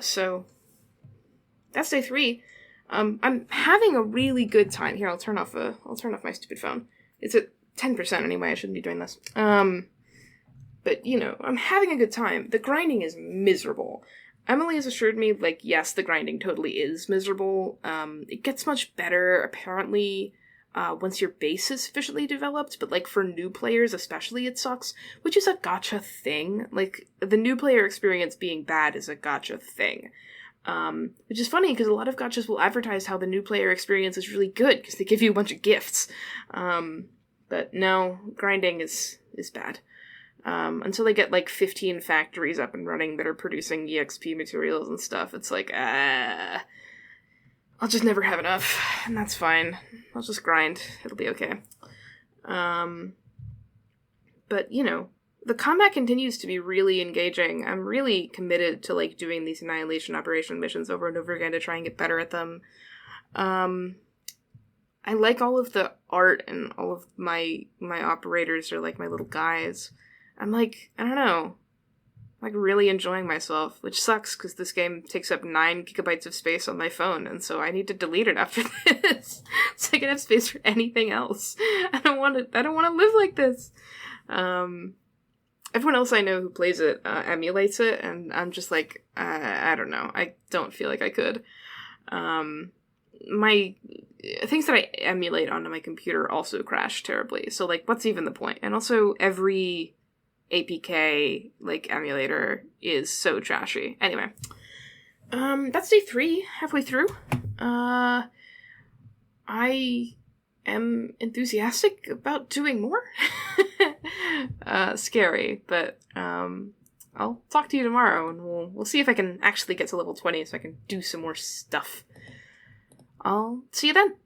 So that's day 3. I'm having a really good time. Here, I'll turn off my stupid phone. It's at 10% anyway. I shouldn't be doing this. But, you know, I'm having a good time. The grinding is miserable. Emily has assured me, like, yes, the grinding totally is miserable. It gets much better. Apparently, once your base is sufficiently developed, but, like, for new players especially it sucks, which is a gacha thing. Like, the new player experience being bad is a gacha thing. Which is funny, because a lot of gachas will advertise how the new player experience is really good, because they give you a bunch of gifts. But no, grinding is bad. Until they get, like, 15 factories up and running that are producing EXP materials and stuff, it's like, I'll just never have enough, and that's fine. I'll just grind. It'll be okay. But, you know, the combat continues to be really engaging. I'm really committed to, like, doing these Annihilation Operation missions over and over again to try and get better at them. I like all of the art, and all of my operators are, like, my little guys. I'm, like, I don't know, like, really enjoying myself, which sucks, because this game takes up 9 gigabytes of space on my phone, and so I need to delete it after this, so I can have space for anything else. I don't want to live like this. Everyone else I know who plays it emulates it, and I'm just like, I don't know. I don't feel like I could. My things that I emulate onto my computer also crash terribly, so, like, what's even the point? And also, every APK, like, emulator is so trashy. Anyway, that's day 3, halfway through. I am enthusiastic about doing more. Scary, but I'll talk to you tomorrow, and we'll see if I can actually get to level 20 so I can do some more stuff. I'll see you then.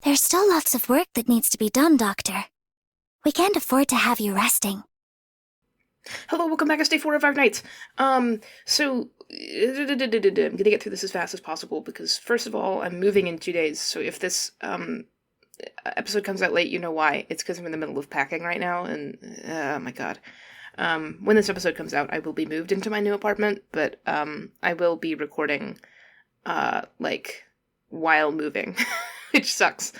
There's still lots of work that needs to be done, Doctor. We can't afford to have you resting. Hello, welcome back to day 4 of Arknights. So, I'm gonna get through this as fast as possible, because, first of all, I'm moving in 2 days, so if this, episode comes out late, you know why. It's because I'm in the middle of packing right now, and, oh my god. When this episode comes out, I will be moved into my new apartment, but, I will be recording, like, while moving, which sucks.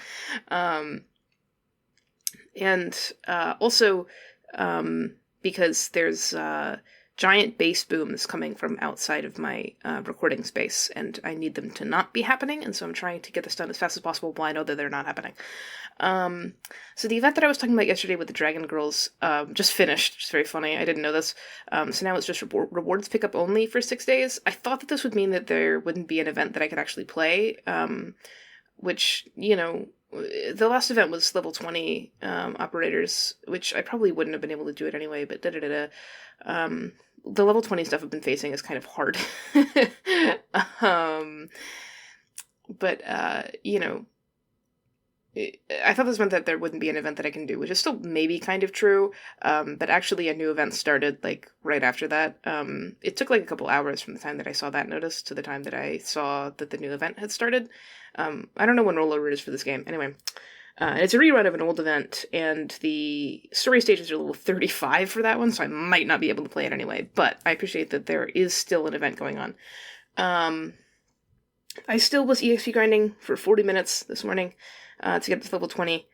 Also, because there's giant bass booms coming from outside of my recording space, and I need them to not be happening, and so I'm trying to get this done as fast as possible while I know that they're not happening. So the event that I was talking about yesterday with the Dragon Girls just finished, which is very funny. I didn't know this. So now it's just rewards pickup only for 6 days. I thought that this would mean that there wouldn't be an event that I could actually play, which, you know, the last event was level 20 operators, which I probably wouldn't have been able to do it anyway, but the level 20 stuff I've been facing is kind of hard. You know, I thought this meant that there wouldn't be an event that I can do, which is still maybe kind of true, but actually a new event started, like, right after that. It took, like, a couple hours from the time that I saw that notice to the time that I saw that the new event had started. I don't know when rollover is for this game. Anyway, it's a rerun of an old event, and the story stages are level 35 for that one, so I might not be able to play it anyway, but I appreciate that there is still an event going on. I still was EXP grinding for 40 minutes this morning to get to level 20.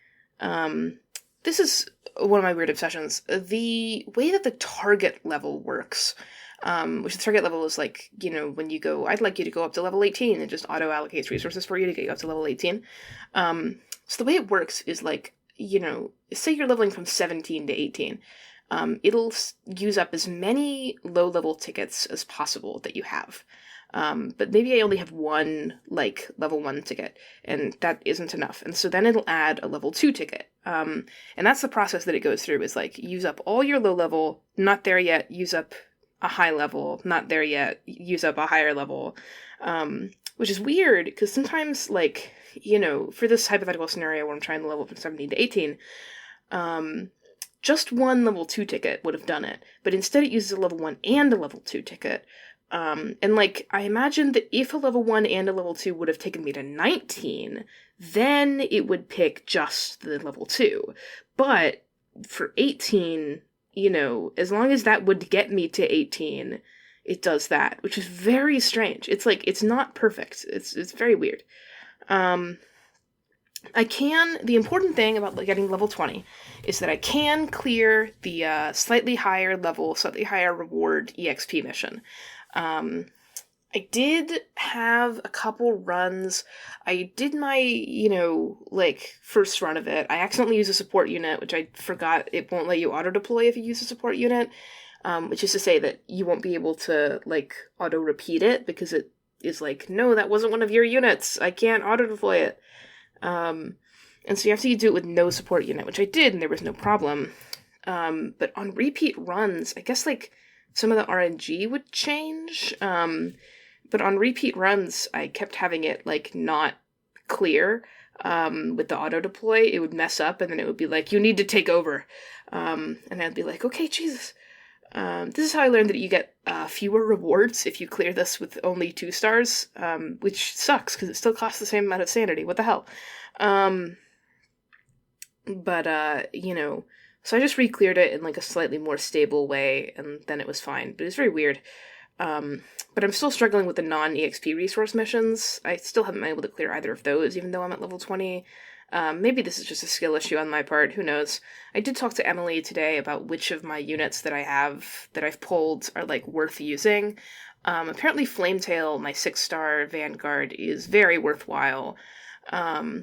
This is one of my weird obsessions. The way that the target level works, which the target level is like, you know, when you go, I'd like you to go up to level 18, it just auto-allocates resources for you to get you up to level 18. So the way it works is like, you know, say you're leveling from 17 to 18, it'll use up as many low-level tickets as possible that you have. But maybe I only have one, like, level 1 ticket, and that isn't enough. And so then it'll add a level 2 ticket. And that's the process that it goes through, is, like, use up all your low level, not there yet, use up a high level, not there yet, use up a higher level. Which is weird, because sometimes, like, you know, for this hypothetical scenario where I'm trying to level from 17 to 18, just one level 2 ticket would have done it. But instead it uses a level 1 and a level 2 ticket. And, like, I imagine that if a level 1 and a level 2 would have taken me to 19, then it would pick just the level 2. But for 18, you know, as long as that would get me to 18, it does that, which is very strange. It's, like, it's not perfect. It's very weird. The important thing about getting level 20 is that I can clear the slightly higher level, slightly higher reward EXP mission. I did have a couple runs. I did my, first run of it. I accidentally used a support unit, which I forgot it won't let you auto-deploy if you use a support unit, which is to say that you won't be able to, auto-repeat it, because it is no, that wasn't one of your units. I can't auto-deploy it. And so you have to do it with no support unit, which I did, and there was no problem. But on repeat runs, I guess, some of the RNG would change, but on repeat runs, I kept having it, not clear, with the auto-deploy. It would mess up, and then it would be you need to take over. And I'd be okay, Jesus. This is how I learned that you get fewer rewards if you clear this with only 2 stars, which sucks, because it still costs the same amount of sanity. What the hell? So I just re-cleared it in, a slightly more stable way, and then it was fine. But it was very weird. But I'm still struggling with the non-EXP resource missions. I still haven't been able to clear either of those, even though I'm at level 20. Maybe this is just a skill issue on my part, who knows. I did talk to Emily today about which of my units that I've pulled are, worth using. Apparently Flametail, my 6-star Vanguard, is very worthwhile,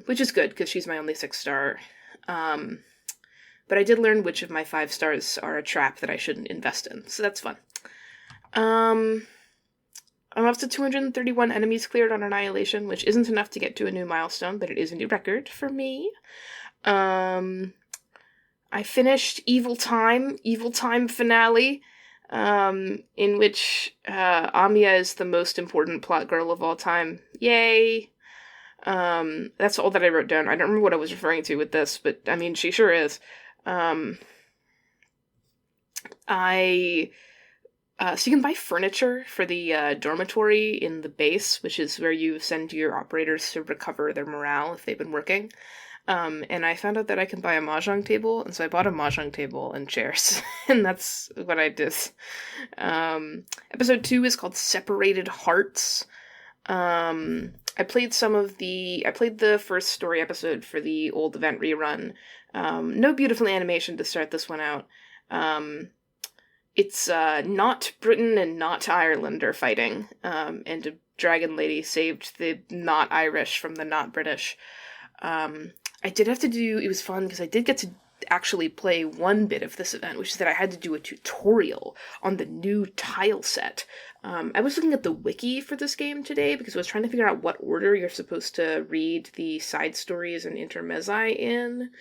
which is good, because she's my only 6-star. But I did learn which of my 5 stars are a trap that I shouldn't invest in, so that's fun. I'm up to 231 enemies cleared on Annihilation, which isn't enough to get to a new milestone, but it is a new record for me. I finished Evil Time finale, in which Amiya is the most important plot girl of all time. Yay! That's all that I wrote down. I don't remember what I was referring to with this, but, I mean, she sure is. So you can buy furniture for the dormitory in the base, which is where you send your operators to recover their morale if they've been working. And I found out that I can buy a mahjong table, and so I bought a mahjong table and chairs, and that's what I did. Episode 2 is called Separated Hearts. I played the first story episode for the old event rerun. No beautiful animation to start this one out. It's not Britain and not Ireland are fighting, and a dragon lady saved the not Irish from the not British. It was fun because I did get to actually play one bit of this event, which is that I had to do a tutorial on the new tile set. I was looking at the wiki for this game today because I was trying to figure out what order you're supposed to read the side stories and intermezzi in.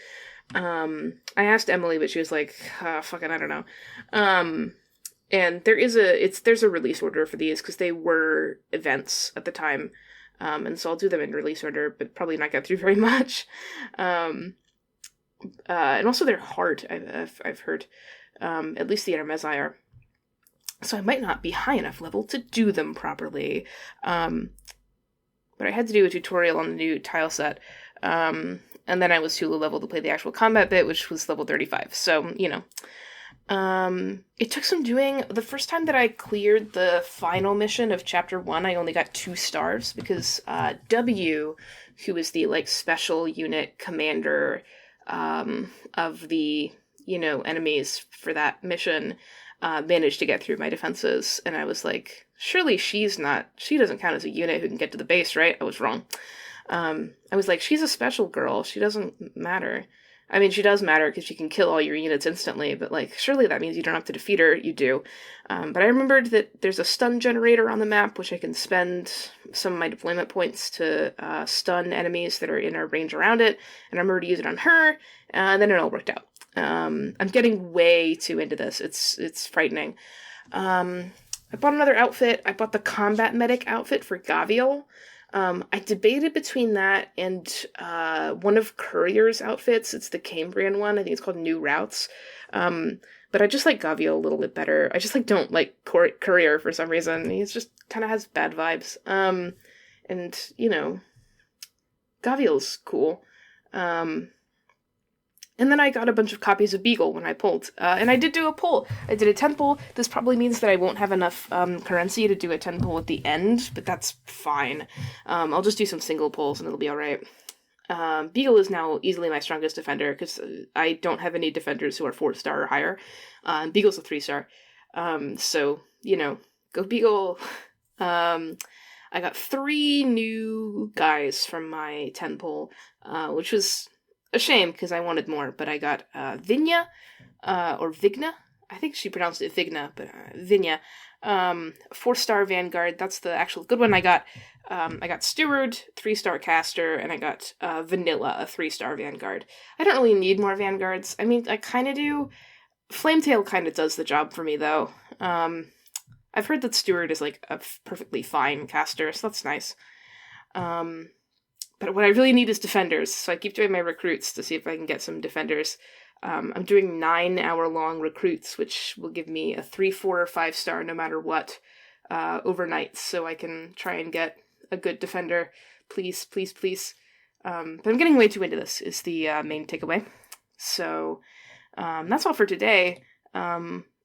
I asked Emily, but she was fucking, I don't know. And there's a release order for these, because they were events at the time. And so I'll do them in release order, but probably not get through very much. And also they're hard, I've heard. At least the intermezzi are. So I might not be high enough level to do them properly. But I had to do a tutorial on the new tile set. And then I was too low level to play the actual combat bit, which was level 35. So, it took some doing. The first time that I cleared the final mission of Chapter 1, I only got 2 stars, because W, who is the, special unit commander of the, enemies for that mission, managed to get through my defenses. And I was surely she doesn't count as a unit who can get to the base, right? I was wrong. I was she's a special girl. She doesn't matter. I mean, she does matter because she can kill all your units instantly, but surely that means you don't have to defeat her. You do. But I remembered that there's a stun generator on the map, which I can spend some of my deployment points to stun enemies that are in our range around it, and I remember to use it on her, and then it all worked out. I'm getting way too into this. It's frightening. I bought another outfit. I bought the combat medic outfit for Gavial. I debated between that and one of Courier's outfits. It's the Cambrian one. I think it's called New Routes. But I just like Gavial a little bit better. I just don't like Courier for some reason. He just kind of has bad vibes. And, Gavial's cool. And then I got a bunch of copies of Beagle when I pulled. And I did do a pull. I did a 10 pull. This probably means that I won't have enough currency to do a 10 pull at the end, but that's fine. I'll just do some single pulls and it'll be alright. Beagle is now easily my strongest defender, because I don't have any defenders who are 4-star or higher. Beagle's a 3-star. So, go Beagle. I got 3 new guys from my 10 poll, which was a shame because I wanted more, but I got Vinya, or Vigna. I think she pronounced it Vigna, but Vinya. 4-star Vanguard, that's the actual good one. I got Steward, 3-star Caster, and I got Vanilla, a 3-star Vanguard. I don't really need more Vanguards. I mean, I kind of do. Flametail kind of does the job for me, though. I've heard that Steward is, like, a perfectly fine caster, so that's nice. But what I really need is defenders, so I keep doing my recruits to see if I can get some defenders. I'm doing 9-hour-long recruits, which will give me a 3, 4, or 5-star no matter what, overnight, so I can try and get a good defender. Please, please, please. But I'm getting way too into this, is the main takeaway. So, that's all for today.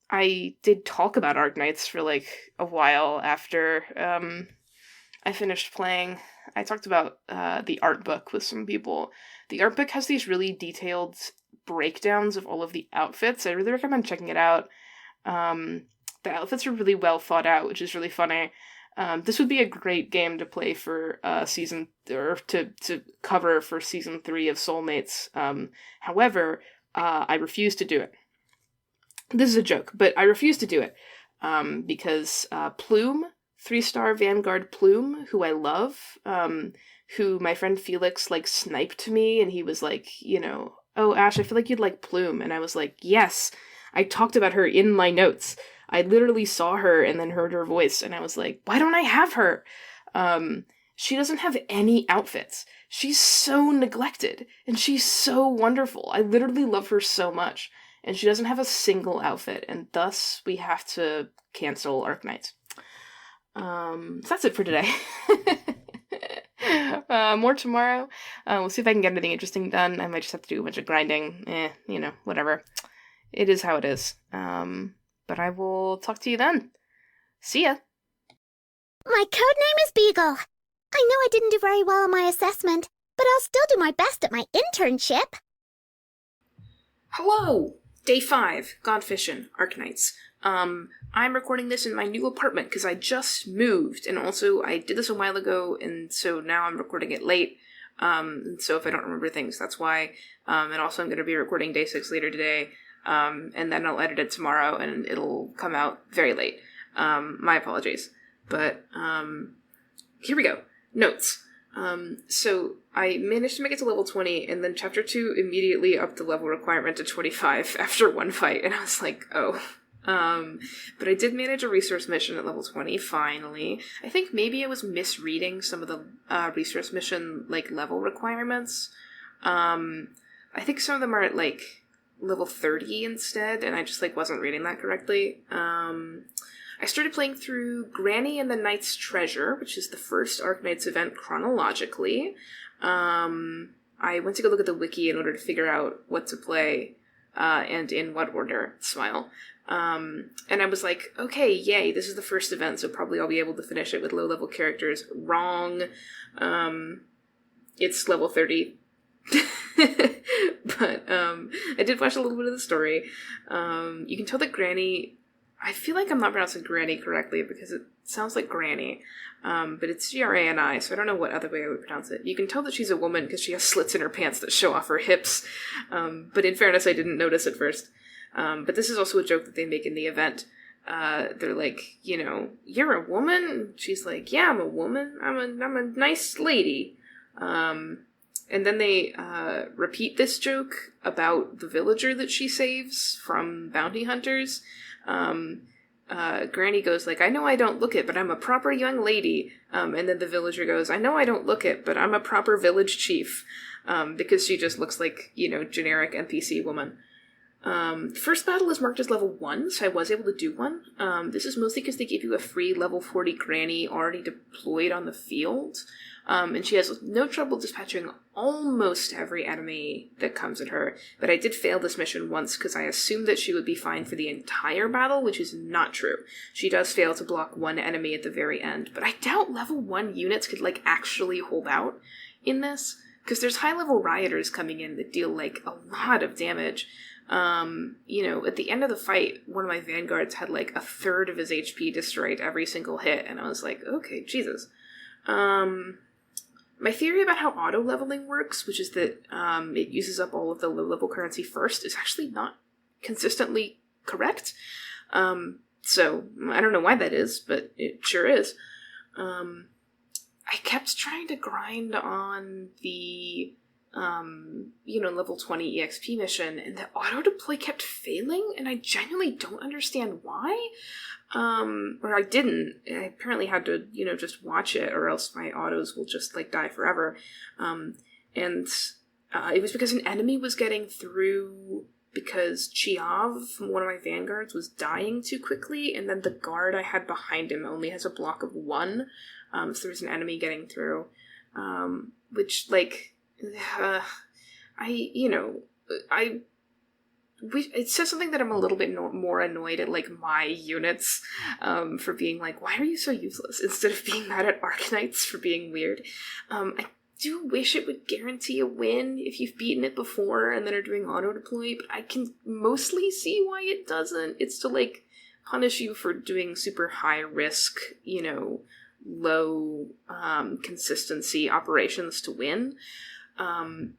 I did talk about Arknights for, like, a while after I finished playing. I talked about the art book with some people. The art book has these really detailed breakdowns of all of the outfits. I really recommend checking it out. The outfits are really well thought out, which is really funny. This would be a great game to play for season, or to cover for season 3 of Soulmates. However, I refuse to do it. This is a joke, but I refuse to do it because Plume, 3-star Vanguard Plume, who I love, who my friend Felix, like, sniped me, and he was like, oh, Ash, I feel like you'd like Plume, and I was like, yes, I talked about her in my notes. I literally saw her and then heard her voice, and I was like, why don't I have her? She doesn't have any outfits. She's so neglected, and she's so wonderful. I literally love her so much. And she doesn't have a single outfit, and thus we have to cancel Arknights. So that's it for today. More tomorrow. We'll see if I can get anything interesting done. I might just have to do a bunch of grinding. Whatever. It is how it is. But I will talk to you then. See ya! My codename is Beagle. I know I didn't do very well on my assessment, but I'll still do my best at my internship. Hello! Day 5, gone fishing, Arknights. I'm recording this in my new apartment because I just moved, and also I did this a while ago, and so now I'm recording it late, and so if I don't remember things, that's why. And also I'm going to be recording Day 6 later today, and then I'll edit it tomorrow, and it'll come out very late. My apologies. But, here we go. Notes. So I managed to make it to level 20, and then chapter 2 immediately upped the level requirement to 25 after one fight, and I was like, oh. But I did manage a resource mission at level 20, finally. I think maybe I was misreading some of the, resource mission, like, level requirements. I think some of them are at, like, level 30 instead, and I just, like, wasn't reading that correctly. I started playing through Granny and the Knight's Treasure, which is the first Arknights event chronologically. I went to go look at the wiki in order to figure out what to play, and in what order. Smile. And I was like, okay, yay, this is the first event, so probably I'll be able to finish it with low-level characters. Wrong. It's level 30. But, I did watch a little bit of the story. You can tell that Granny... I feel like I'm not pronouncing Granny correctly because it sounds like Granny, but it's Grani, so I don't know what other way I would pronounce it. You can tell that she's a woman because she has slits in her pants that show off her hips, but in fairness, I didn't notice at first. But this is also a joke that they make in the event. They're like, you're a woman? She's like, yeah, I'm a woman. I'm a nice lady. And then they repeat this joke about the villager that she saves from bounty hunters. Granny goes like, I know I don't look it, but I'm a proper young lady. And then the villager goes, I know I don't look it, but I'm a proper village chief. Because she just looks like, generic NPC woman. First battle is marked as level 1, so I was able to do one. This is mostly because they gave you a free level 40 Granny already deployed on the field. And she has no trouble dispatching almost every enemy that comes at her. But I did fail this mission once because I assumed that she would be fine for the entire battle, which is not true. She does fail to block one enemy at the very end, but I doubt level 1 units could, actually hold out in this. Because there's high-level rioters coming in that deal, a lot of damage. At the end of the fight, one of my vanguards had like a third of his HP destroyed every single hit, and I was like, okay, Jesus. My theory about how auto-leveling works, which is that it uses up all of the low-level currency first, is actually not consistently correct. So, I don't know why that is, but it sure is. I kept trying to grind on the, level 20 EXP mission, and the auto-deploy kept failing, and I genuinely don't understand why. Or I didn't. I apparently had to, just watch it, or else my autos will just, die forever. It was because an enemy was getting through because Chiav, one of my vanguards, was dying too quickly, and then the guard I had behind him only has a block of 1, so there was an enemy getting through, which, it says something that I'm a little bit more annoyed at, my units, for being why are you so useless, instead of being mad at Arknights for being weird. I do wish it would guarantee a win if you've beaten it before and then are doing auto-deploy, but I can mostly see why it doesn't. It's to, punish you for doing super high-risk, low, consistency operations to win. But,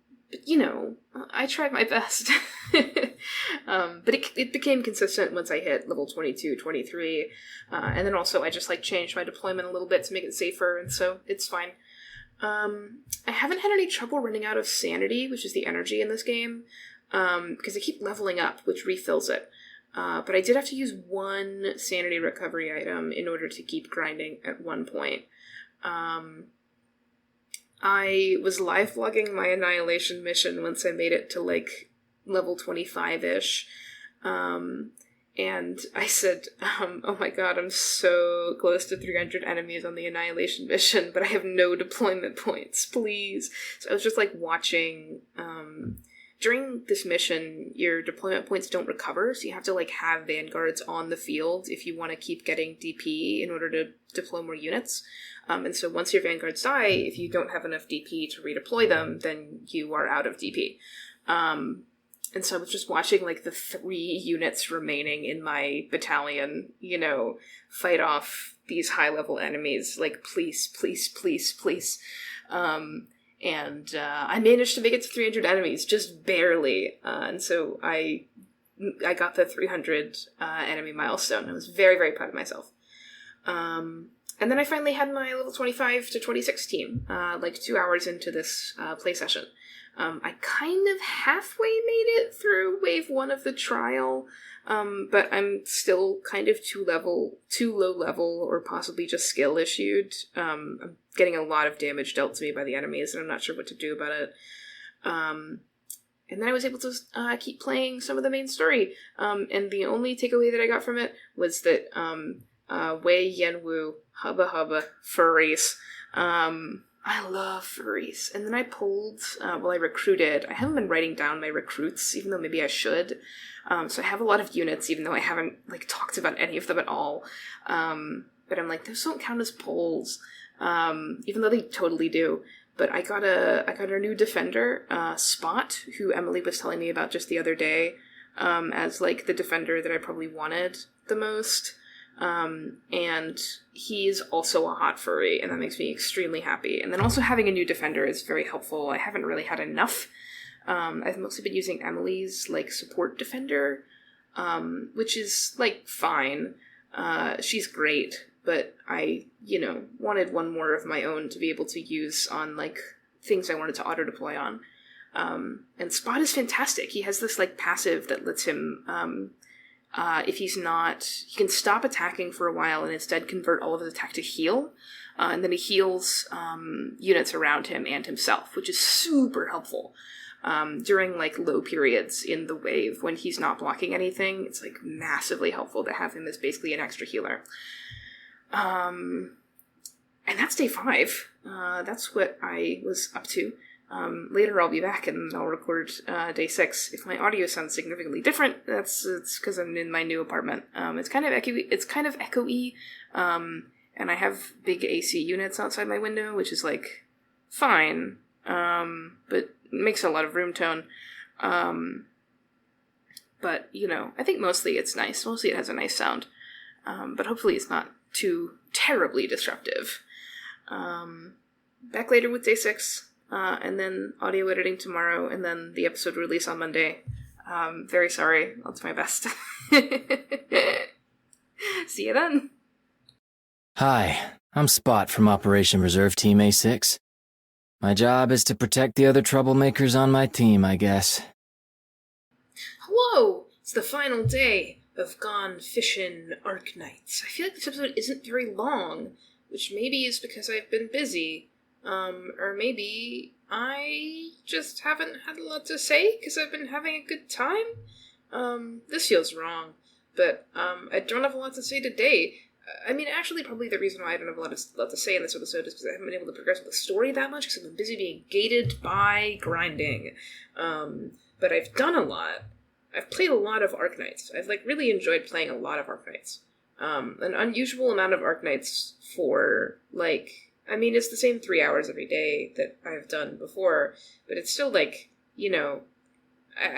I tried my best. But it became consistent once I hit level 22, 23, and then also I just, changed my deployment a little bit to make it safer, and so it's fine. I haven't had any trouble running out of sanity, which is the energy in this game, because I keep leveling up, which refills it. But I did have to use 1 sanity recovery item in order to keep grinding at one point. I was live vlogging my Annihilation mission once I made it to, level 25-ish, and I said, oh my god, I'm so close to 300 enemies on the Annihilation mission, but I have no deployment points, please. So I was just, watching, during this mission, your deployment points don't recover, so you have to, have vanguards on the field if you want to keep getting DP in order to deploy more units. And so once your vanguards die, if you don't have enough DP to redeploy them, then you are out of DP. And so I was just watching, the 3 units remaining in my battalion, fight off these high-level enemies, please, please, please, please. And I managed to make it to 300 enemies, just barely. And so I got the 300 enemy milestone. I was very, very proud of myself. And then I finally had my level 25 to 26 team, 2 hours into this play session. I kind of halfway made it through wave 1 of the trial, but I'm still kind of too low level, or possibly just skill issued. I'm getting a lot of damage dealt to me by the enemies, and I'm not sure what to do about it. And then I was able to keep playing some of the main story, and the only takeaway that I got from it was that Wei Yanwu, Hubba Hubba, furries. I love furries. And then I pulled, I recruited. I haven't been writing down my recruits, even though maybe I should. So I have a lot of units, even though I haven't, talked about any of them at all. But I'm those don't count as polls, even though they totally do. But I got a new defender, Spot, who Emily was telling me about just the other day, as, the defender that I probably wanted the most. And he's also a hot furry, and that makes me extremely happy. And then also having a new defender is very helpful. I haven't really had enough. I've mostly been using Emily's, support defender, which is, fine. She's great, but I, wanted one more of my own to be able to use on, things I wanted to auto-deploy on. And Spot is fantastic. He has this, passive that lets him, if he's not, he can stop attacking for a while and instead convert all of his attack to heal, and then he heals units around him and himself, which is super helpful during low periods in the wave when he's not blocking anything. It's massively helpful to have him as basically an extra healer. And that's day 5. That's what I was up to. Later I'll be back and I'll record day 6. If my audio sounds significantly different, it's because I'm in my new apartment. It's kind of echoey, and I have big AC units outside my window, which is fine, but makes a lot of room tone. But, I think mostly it's nice. Mostly it has a nice sound. But hopefully it's not too terribly disruptive. Back later with day 6, and then audio editing tomorrow, and then the episode release on Monday. Very sorry. I'll do my best. See you then. Hi, I'm Spot from Operation Reserve Team A6. My job is to protect the other troublemakers on my team, I guess. Hello! It's the final day of Gone Fishin' Arknights. I feel like this episode isn't very long, which maybe is because I've been busy. Or maybe I just haven't had a lot to say because I've been having a good time. This feels wrong, but I don't have a lot to say today. I mean, actually, probably the reason why I don't have a lot to say in this episode is because I haven't been able to progress with the story that much because I've been busy being gated by grinding. But I've done a lot. I've played a lot of Arknights. I've, really enjoyed playing a lot of Arknights. An unusual amount of Arknights for, it's the same 3 hours every day that I've done before, but it's still, I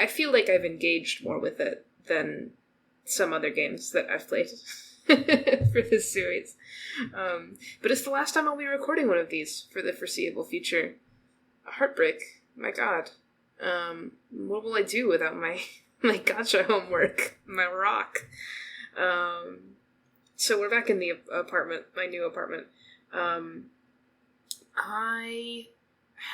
feel like I've engaged more with it than some other games that I've played for this series. But it's the last time I'll be recording one of these for the foreseeable future. A heartbreak. My god. What will I do without my gacha homework? My rock. So we're back in the apartment, my new apartment. I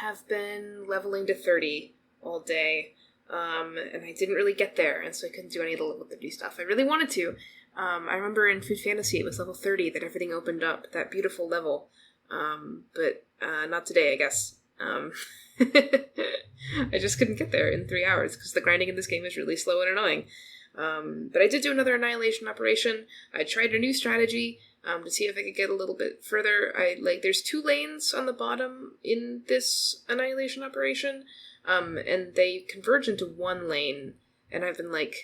have been leveling to 30 all day, and I didn't really get there, and so I couldn't do any of the level 30 stuff. I really wanted to. I remember in Food Fantasy it was level 30 that everything opened up, that beautiful level, but not today, I guess. I just couldn't get there in 3 hours, because the grinding in this game is really slow and annoying. But I did do another annihilation operation. I tried a new strategy, to see if I could get a little bit further. There's 2 lanes on the bottom in this annihilation operation, and they converge into 1 lane, and I've been what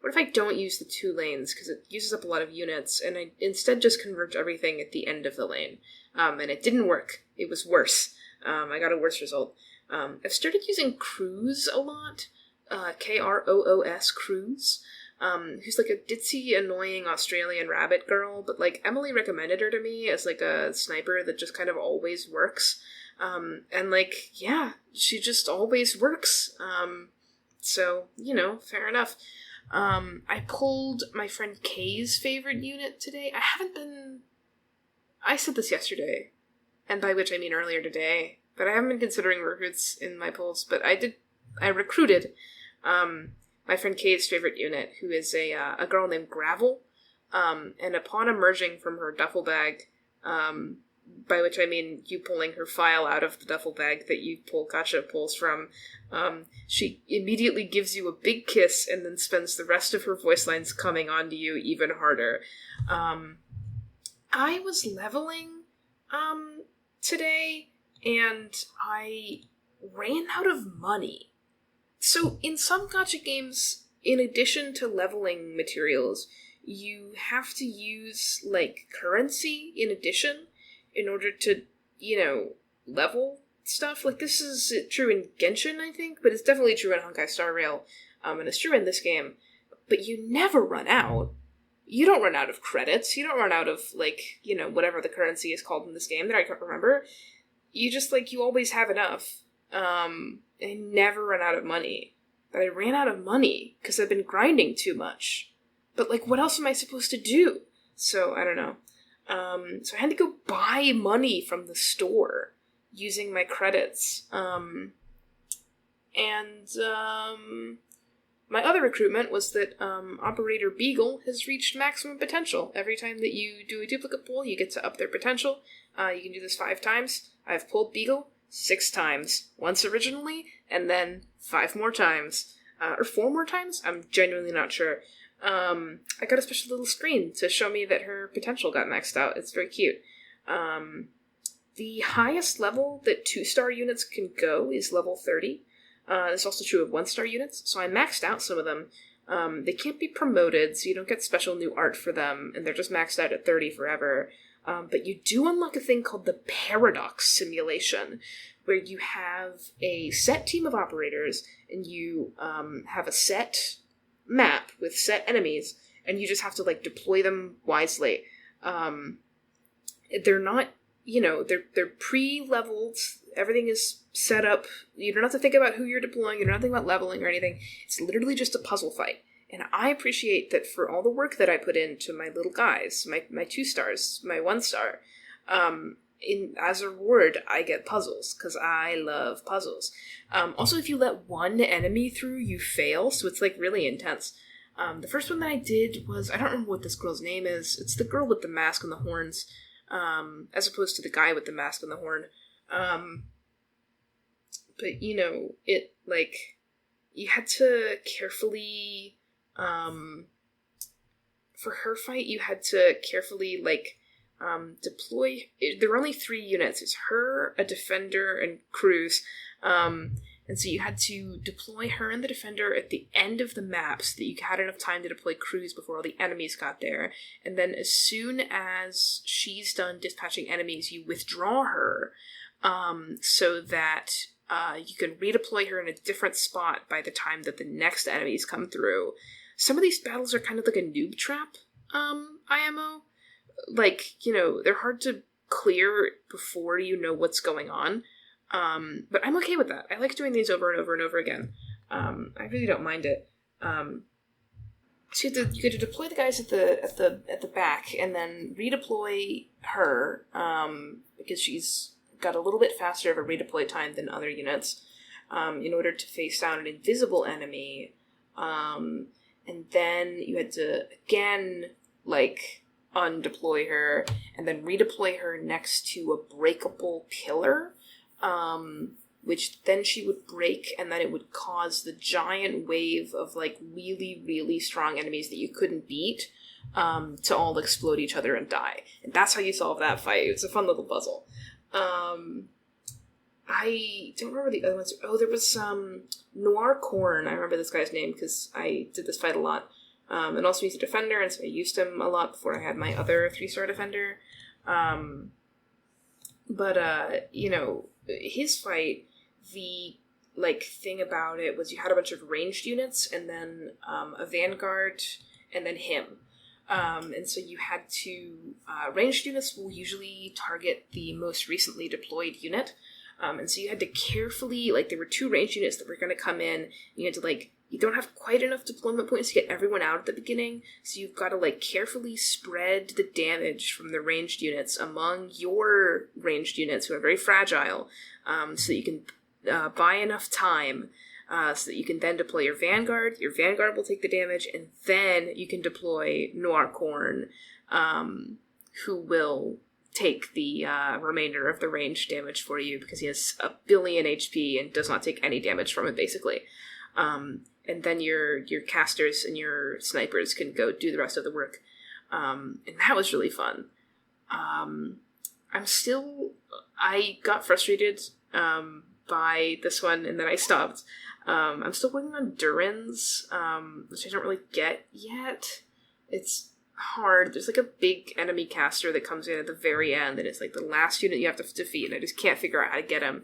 if I don't use the 2 lanes, because it uses up a lot of units, and I instead just converge everything at the end of the lane, and it didn't work. It was worse. I got a worse result. I've started using Kroos a lot, Kroos, Kroos, who's a ditzy, annoying Australian rabbit girl, but Emily recommended her to me as a sniper that just kind of always works. And she just always works. So, fair enough. I pulled my friend Kay's favorite unit today. I said this yesterday, and by which I mean earlier today, but I haven't been considering recruits in my pulls, but I recruited, my friend Kay's favorite unit, who is a girl named Gravel, and upon emerging from her duffel bag, by which I mean you pulling her file out of the duffel bag that you pull gacha pulls from, she immediately gives you a big kiss and then spends the rest of her voice lines coming onto you even harder. I was leveling, today, and I ran out of money. So, in some gacha games, in addition to leveling materials, you have to use, currency in addition in order to, level stuff. This is true in Genshin, I think, but it's definitely true in Honkai Star Rail, and it's true in this game. But you never run out. You don't run out of credits. You don't run out of, whatever the currency is called in this game that I can't remember. You just, you always have enough. I never run out of money. But I ran out of money because I've been grinding too much. But, what else am I supposed to do? So, I don't know. So I had to go buy money from the store using my credits. My other recruitment was that Operator Beagle has reached maximum potential. Every time that you do a duplicate pull, you get to up their potential. You can do this 5 times. I've pulled Beagle 6 times. Once originally, and then 5 more times. Or 4 more times? I'm genuinely not sure. I got a special little screen to show me that her potential got maxed out. It's very cute. The highest level that 2-star units can go is level 30. This is also true of 1-star units, so I maxed out some of them. They can't be promoted, so you don't get special new art for them, and they're just maxed out at 30 forever. But you do unlock a thing called the Paradox Simulation, where you have a set team of operators, and you have a set map with set enemies, and you just have to, like, deploy them wisely. They're not, they're pre-leveled. Everything is set up. You don't have to think about who you're deploying. You don't have to think about leveling or anything. It's literally just a puzzle fight. And I appreciate that for all the work that I put into my little guys, my 2 stars, my 1 star, as a reward, I get puzzles, because I love puzzles. Also, if you let one enemy through, you fail, so it's, like, really intense. The first one that I did was, I don't remember what this girl's name is. It's the girl with the mask and the horns, as opposed to the guy with the mask and the horn. But, it, like, you had to carefully, for her fight, you had to carefully, like, deploy. There were only 3 units. It's her, a defender, and Cruz. And so you had to deploy her and the defender at the end of the map so that you had enough time to deploy Cruz before all the enemies got there. And then as soon as she's done dispatching enemies, you withdraw her, so that you can redeploy her in a different spot by the time that the next enemies come through. Some of these battles are kind of like a noob trap, IMO. Like, they're hard to clear before you know what's going on. But I'm okay with that. I like doing these over and over and over again. I really don't mind it. So you get to deploy the guys at the back, and then redeploy her, because she's got a little bit faster of a redeploy time than other units, in order to face down an invisible enemy. And then you had to, again, like, undeploy her, and then redeploy her next to a breakable pillar, which then she would break, and then it would cause the giant wave of, like, really, really strong enemies that you couldn't beat, to all explode each other and die. And that's how you solve that fight. It's a fun little puzzle. I don't remember the other ones. Oh, there was Noir Corn. I remember this guy's name because I did this fight a lot. And also he's a defender, and so I used him a lot before I had my other 3-star defender. But his fight, the, like, thing about it was you had a bunch of ranged units, and then a vanguard, and then him. And so you had to, ranged units will usually target the most recently deployed unit. And so you had to carefully, like, there were 2 ranged units that were going to come in. You had to, like, you don't have quite enough deployment points to get everyone out at the beginning, so you've got to, like, carefully spread the damage from the ranged units among your ranged units, who are very fragile, so that you can buy enough time, so that you can then deploy your Vanguard. Your Vanguard will take the damage, and then you can deploy Noir Corn, who will take the remainder of the range damage for you, because he has 1 billion HP and does not take any damage from it, basically. And then your casters and your snipers can go do the rest of the work. And that was really fun. I got frustrated by this one, and then I stopped. I'm still working on Durin's, which I don't really get yet. It's hard. There's, like, a big enemy caster that comes in at the very end, and it's, like, the last unit you have to defeat, and I just can't figure out how to get him.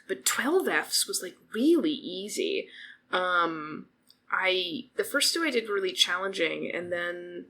But 12 Fs was, like, really easy. The first 2 I did were really challenging, and then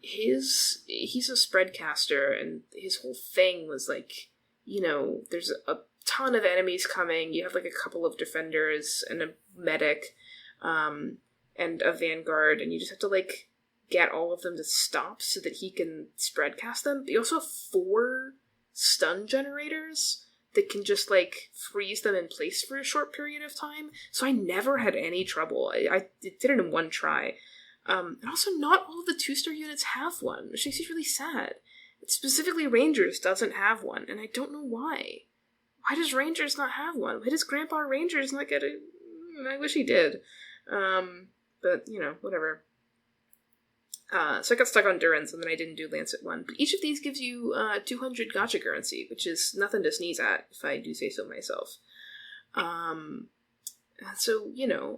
he's a spread caster, and his whole thing was, like, there's a ton of enemies coming, you have, like, a couple of defenders and a medic, and a vanguard, and you just have to, like, get all of them to stop so that he can spread cast them. But you also have 4 stun generators that can just, like, freeze them in place for a short period of time. So I never had any trouble. I did it in 1 try. And also, not all of the 2-star units have one, which makes me really sad. Specifically, Rangers doesn't have one, and I don't know why. Why does Rangers not have one? Why does Grandpa Rangers not get a... I wish he did. But, whatever. So I got stuck on Durin's, and then I didn't do Lancet 1. But each of these gives you 200 gacha currency, which is nothing to sneeze at, if I do say so myself. So,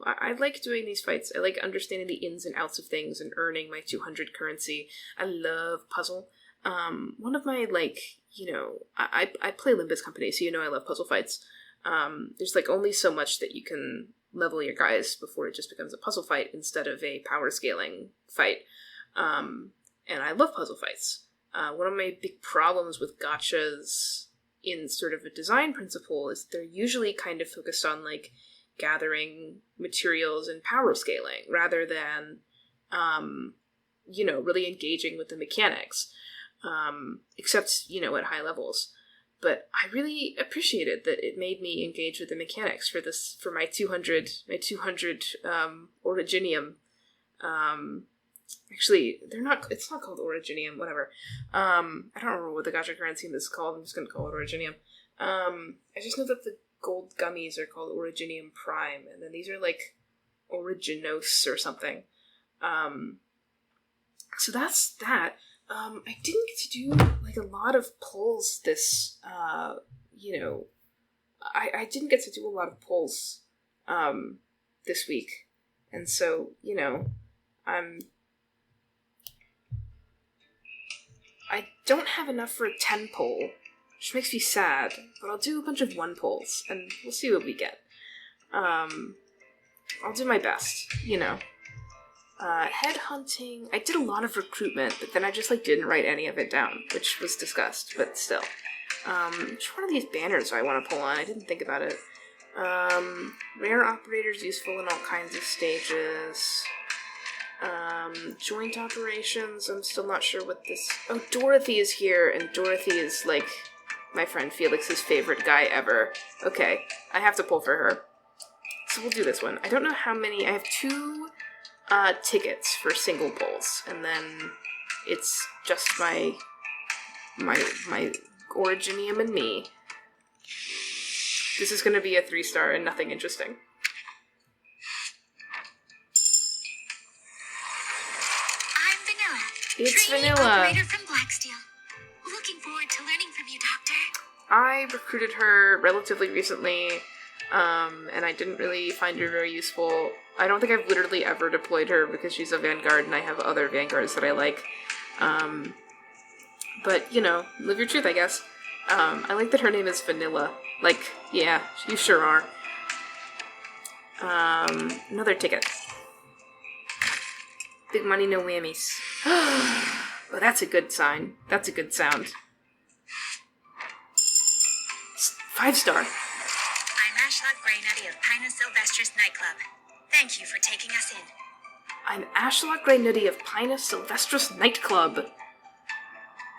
I like doing these fights. I like understanding the ins and outs of things and earning my 200 currency. I love puzzle. One of my, like, you know, I play Limbus Company, so you know I love puzzle fights. There's, like, only so much that you can level your guys before it just becomes a puzzle fight instead of a power scaling fight. And I love puzzle fights. One of my big problems with gachas in sort of a design principle is they're usually kind of focused on, like, gathering materials and power scaling rather than, you know, really engaging with the mechanics, except, you know, at high levels. But I really appreciated that it made me engage with the mechanics for my 200 Originium. Actually, it's not called Originium, whatever. I don't remember what the gacha currency is called. I'm just going to call it Originium. I just know that the gold gummies are called Originium Prime, and then these are like Originos or something. So that's that. I didn't get to do, like, a lot of pulls this, you know, I didn't get to do a lot of pulls, this week. And so, you know, I don't have enough for a 10 pull, which makes me sad, but I'll do a bunch of 1 pulls, and we'll see what we get. I'll do my best, you know. Headhunting, I did a lot of recruitment, but then I just, like, didn't write any of it down, which was discussed, but still. Which one of these banners do I want to pull on? I didn't think about it. Rare operators useful in all kinds of stages. Joint operations, I'm still not sure what this... Oh, Dorothy is here, and Dorothy is, like, my friend Felix's favorite guy ever. Okay, I have to pull for her. So we'll do this one. I don't know how many... I have 2... tickets for single pulls, and then it's just my Originium and me. This is gonna be a 3-star and nothing interesting. I'm Vanilla. It's Trainee Vanilla. Operator from Blacksteel. Looking forward to learning from you, Doctor. I recruited her relatively recently, and I didn't really find her very useful. I don't think I've literally ever deployed her because she's a Vanguard and I have other Vanguards that I like. But, you know, live your truth, I guess. I like that her name is Vanilla. Like, yeah, you sure are. Another ticket. Big money, no whammies. Oh, that's a good sign. That's a good sound. 5-star. I'm Ashlock Greynutty of Pinus Sylvestris Nightclub. Thank you for taking us in. I'm Ashlock Greynutty of Pinus Sylvestris Nightclub.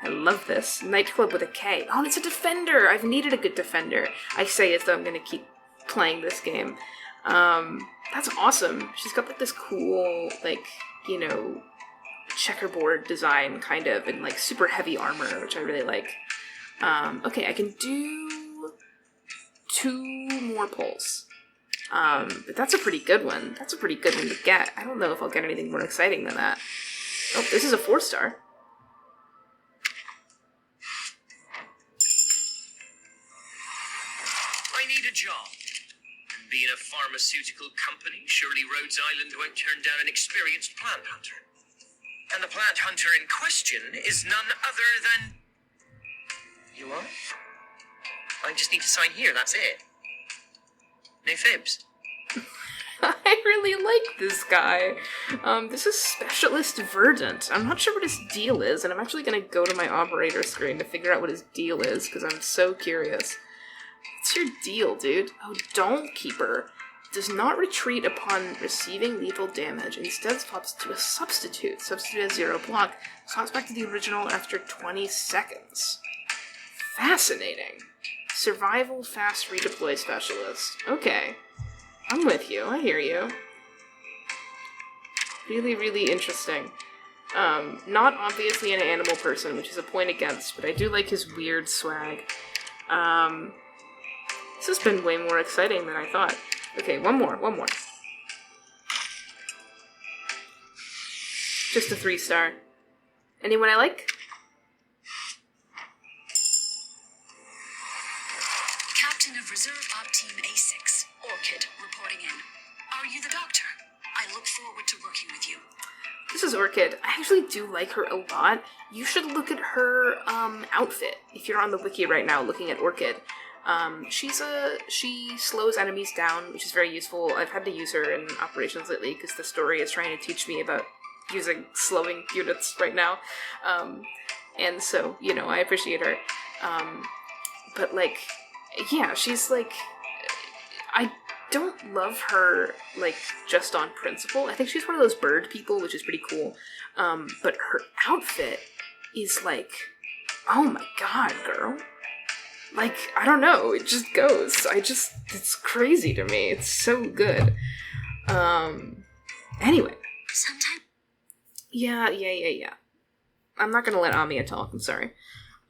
I love this. Nightclub with a K. Oh, it's a defender! I've needed a good defender. I say as though I'm gonna keep playing this game. That's awesome. She's got, like, this cool, like, you know, checkerboard design, kind of, and, like, super heavy armor, which I really like. Okay, I can do 2 more pulls. But that's a pretty good one. That's a pretty good one to get. I don't know if I'll get anything more exciting than that. Oh, this is a 4-star. I need a job. Being a pharmaceutical company, surely Rhodes Island won't turn down an experienced plant hunter. And the plant hunter in question is none other than... You are? I just need to sign here, that's it. No fibs. I really like this guy. This is Specialist Verdant. I'm not sure what his deal is, and I'm actually going to go to my operator screen to figure out what his deal is, because I'm so curious. What's your deal, dude? Oh, Dome Keeper. Does not retreat upon receiving lethal damage. Instead swaps to a substitute. Substitute has 0 block. Swaps back to the original after 20 seconds. Fascinating. Survival fast redeploy specialist. Okay. I'm with you. I hear you. Really, really interesting. Not obviously an animal person, which is a point against, but I do like his weird swag. This has been way more exciting than I thought. Okay, one more. Just a 3-star. Anyone I like? Captain of Reserve Op Team A6, Orchid, reporting in. Are you the doctor? I look forward to working with you. This is Orchid. I actually do like her a lot. You should look at her outfit if you're on the wiki right now looking at Orchid. She slows enemies down, which is very useful. I've had to use her in operations lately because the story is trying to teach me about using slowing units right now. And so, I appreciate her. But like, yeah, she's like, I don't love her, like, just on principle. I think she's one of those bird people, which is pretty cool. But her outfit is like, oh my god, girl. Like, I don't know, it just goes. It's crazy to me. It's so good. Anyway. Sometimes. Yeah. I'm not gonna let Amiya talk, I'm sorry.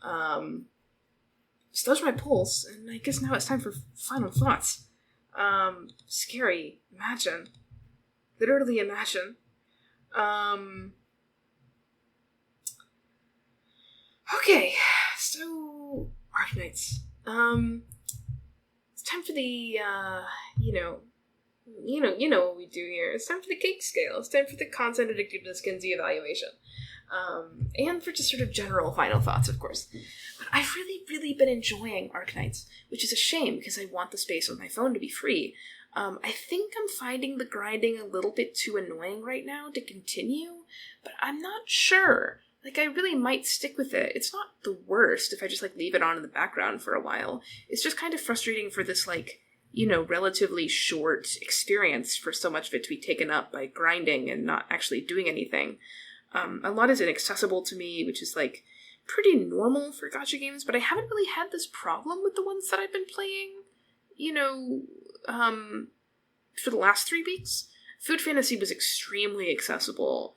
So those are my polls, and I guess now it's time for final thoughts. Scary. Imagine. Literally imagine. Okay, so Arknights. It's time for the, you know what we do here. It's time for the cake scale. It's time for the content addictiveness Kinsey evaluation. And for just sort of general final thoughts, of course. But I've really been enjoying Arknights, which is a shame because I want the space on my phone to be free. I think I'm finding the grinding a little bit too annoying right now to continue, but I'm not sure. Like, I really might stick with it. It's not the worst if I just, like, leave it on in the background for a while. It's just kind of frustrating for this, like, relatively short experience for so much of it to be taken up by grinding and not actually doing anything. A lot is inaccessible to me, which is, like, pretty normal for gacha games, but I haven't really had this problem with the ones that I've been playing, for the last 3 weeks. Food Fantasy was extremely accessible.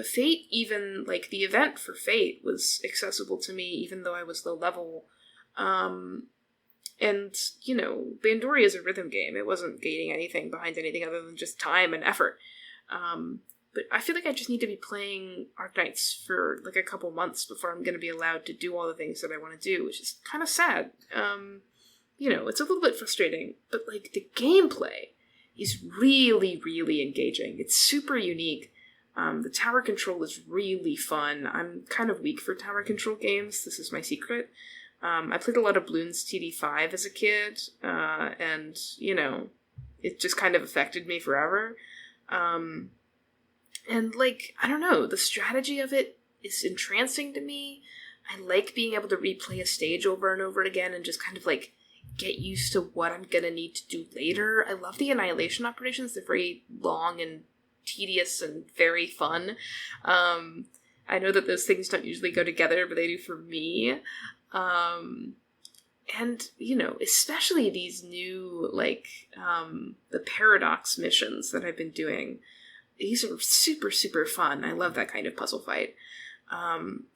Fate, even, like, the event for Fate was accessible to me, even though I was low level. And, Bandori is a rhythm game. It wasn't gating anything behind anything other than just time and effort. But I feel like I just need to be playing Arknights for, like, a couple months before I'm going to be allowed to do all the things that I want to do, which is kind of sad. It's a little bit frustrating, but, like, the gameplay is really engaging. It's super unique. The tower control is really fun. I'm kind of weak for tower control games. This is my secret. I played a lot of Bloons TD5 as a kid, and, it just kind of affected me forever. And, like, I don't know, the strategy of it is entrancing to me. I like being able to replay a stage over and over again and just kind of, like, get used to what I'm gonna need to do later. I love the annihilation operations. They're very long and tedious and very fun. I know that those things don't usually go together, but they do for me. And, especially these new, like, the paradox missions that I've been doing. These are super fun. I love that kind of puzzle fight.